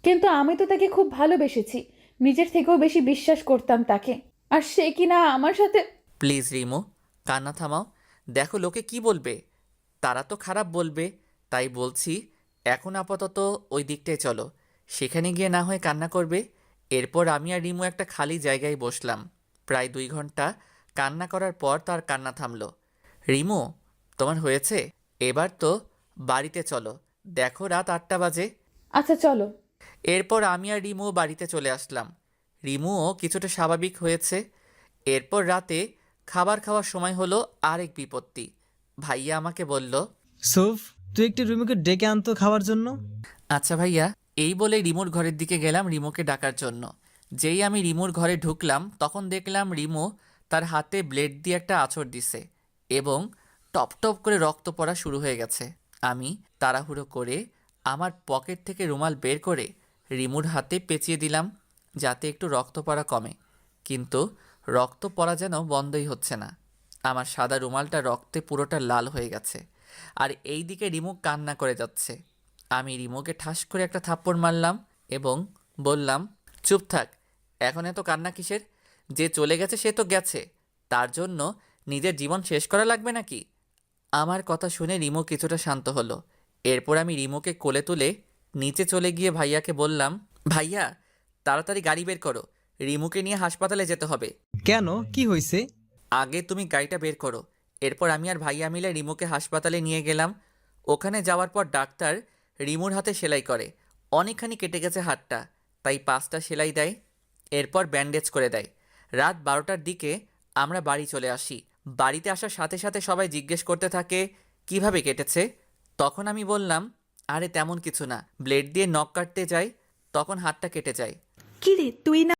কিন্তু আমি তো তাকে খুব ভালোবেসেছি, নিজের থেকেও বেশি বিশ্বাস করতাম তাকে, আর সে কিনা আমার সাথে। প্লিজ রিমু, কান্না থামাও। দেখো লোকে কি বলবে, তারা তো খারাপ বলবে। তাই বলছি এখন আপাতত ওই দিকটায় চলো, সেখানে গিয়ে না হয় কান্না করবে। এরপর আমি আর রিমু একটা খালি জায়গায় বসলাম। প্রায় 2 ঘন্টা কান্না করার পর তার কান্না থামলো। রিমু, তোমার হয়েছে, এবার তো বাড়িতে চলো, দেখো রাত 8টা বাজে। আচ্ছা চলো। এরপর আমি আর রিমু বাড়িতে চলে আসলাম। রিমুও কিছুটা স্বাভাবিক হয়েছে। এরপর রাতে খাবার খাওয়ার সময় হলো আরেক বিপত্তি। ভাইয়া আমাকে বলল, সুফ, তুই একটু রিমুকে ডেকে আনতো খাওয়ার জন্য। আচ্ছা ভাইয়া। এই বলে রিমুর ঘরের দিকে গেলাম রিমুকে ডাকার জন্য। যেই আমি রিমুর ঘরে ঢুকলাম তখন দেখলাম রিমু তার হাতে ব্লেড দিয়ে একটা আঁচড় দিছে এবং টপ টপ করে রক্ত পড়া শুরু হয়ে গেছে। আমি তাড়াহুড়ো করে আমার পকেট থেকে রুমাল বের করে রিমুর হাতে পেঁচিয়ে দিলাম যাতে একটু রক্ত পড়া কমে, কিন্তু রক্ত পড়া যেন বন্ধই হচ্ছে না। আমার সাদা রুমালটা রক্তে পুরোটা লাল হয়ে গেছে, আর এই দিকে রিমু কান্না করে যাচ্ছে। আমি রিমুকে ঠাস করে একটা থাপ্পড় মারলাম এবং বললাম, চুপ থাক, এখন এত কান্না কিসের? যে চলে গেছে সে তো গেছে, তার জন্য নিজের জীবন শেষ করা লাগবে নাকি? আমার কথা শুনে রিমু কিছুটা শান্ত হলো। এরপর আমি রিমুকে কোলে তুলে নিচে চলে গিয়ে ভাইয়াকে বললাম, ভাইয়া তাড়াতাড়ি গাড়ি বের করো, রিমুকে নিয়ে হাসপাতালে যেতে হবে। কেন, কি হয়েছে? আগে তুমি গাড়িটা বের করো। এরপর আমি আর ভাইয়া মিলে রিমুকে হাসপাতালে নিয়ে গেলাম। ওখানে যাওয়ার পর ডাক্তার রিমুর হাতে সেলাই করে। অনেকখানি কেটে গেছে হাতটা। তাই 5টা সেলাই দেয়, এরপর ব্যান্ডেজ করে দেয়। রাত 12টার দিকে আমরা বাড়ি চলে আসি। বাড়িতে আসার সাথে সাথে সবাই জিজ্ঞেস করতে থাকে কিভাবে কেটেছে। তখন আমি বললাম, আরে তেমন কিছু না, ব্লেড দিয়ে নখ কাটতে যাই, তখন হাতটা কেটে যায়। কিরে তুই না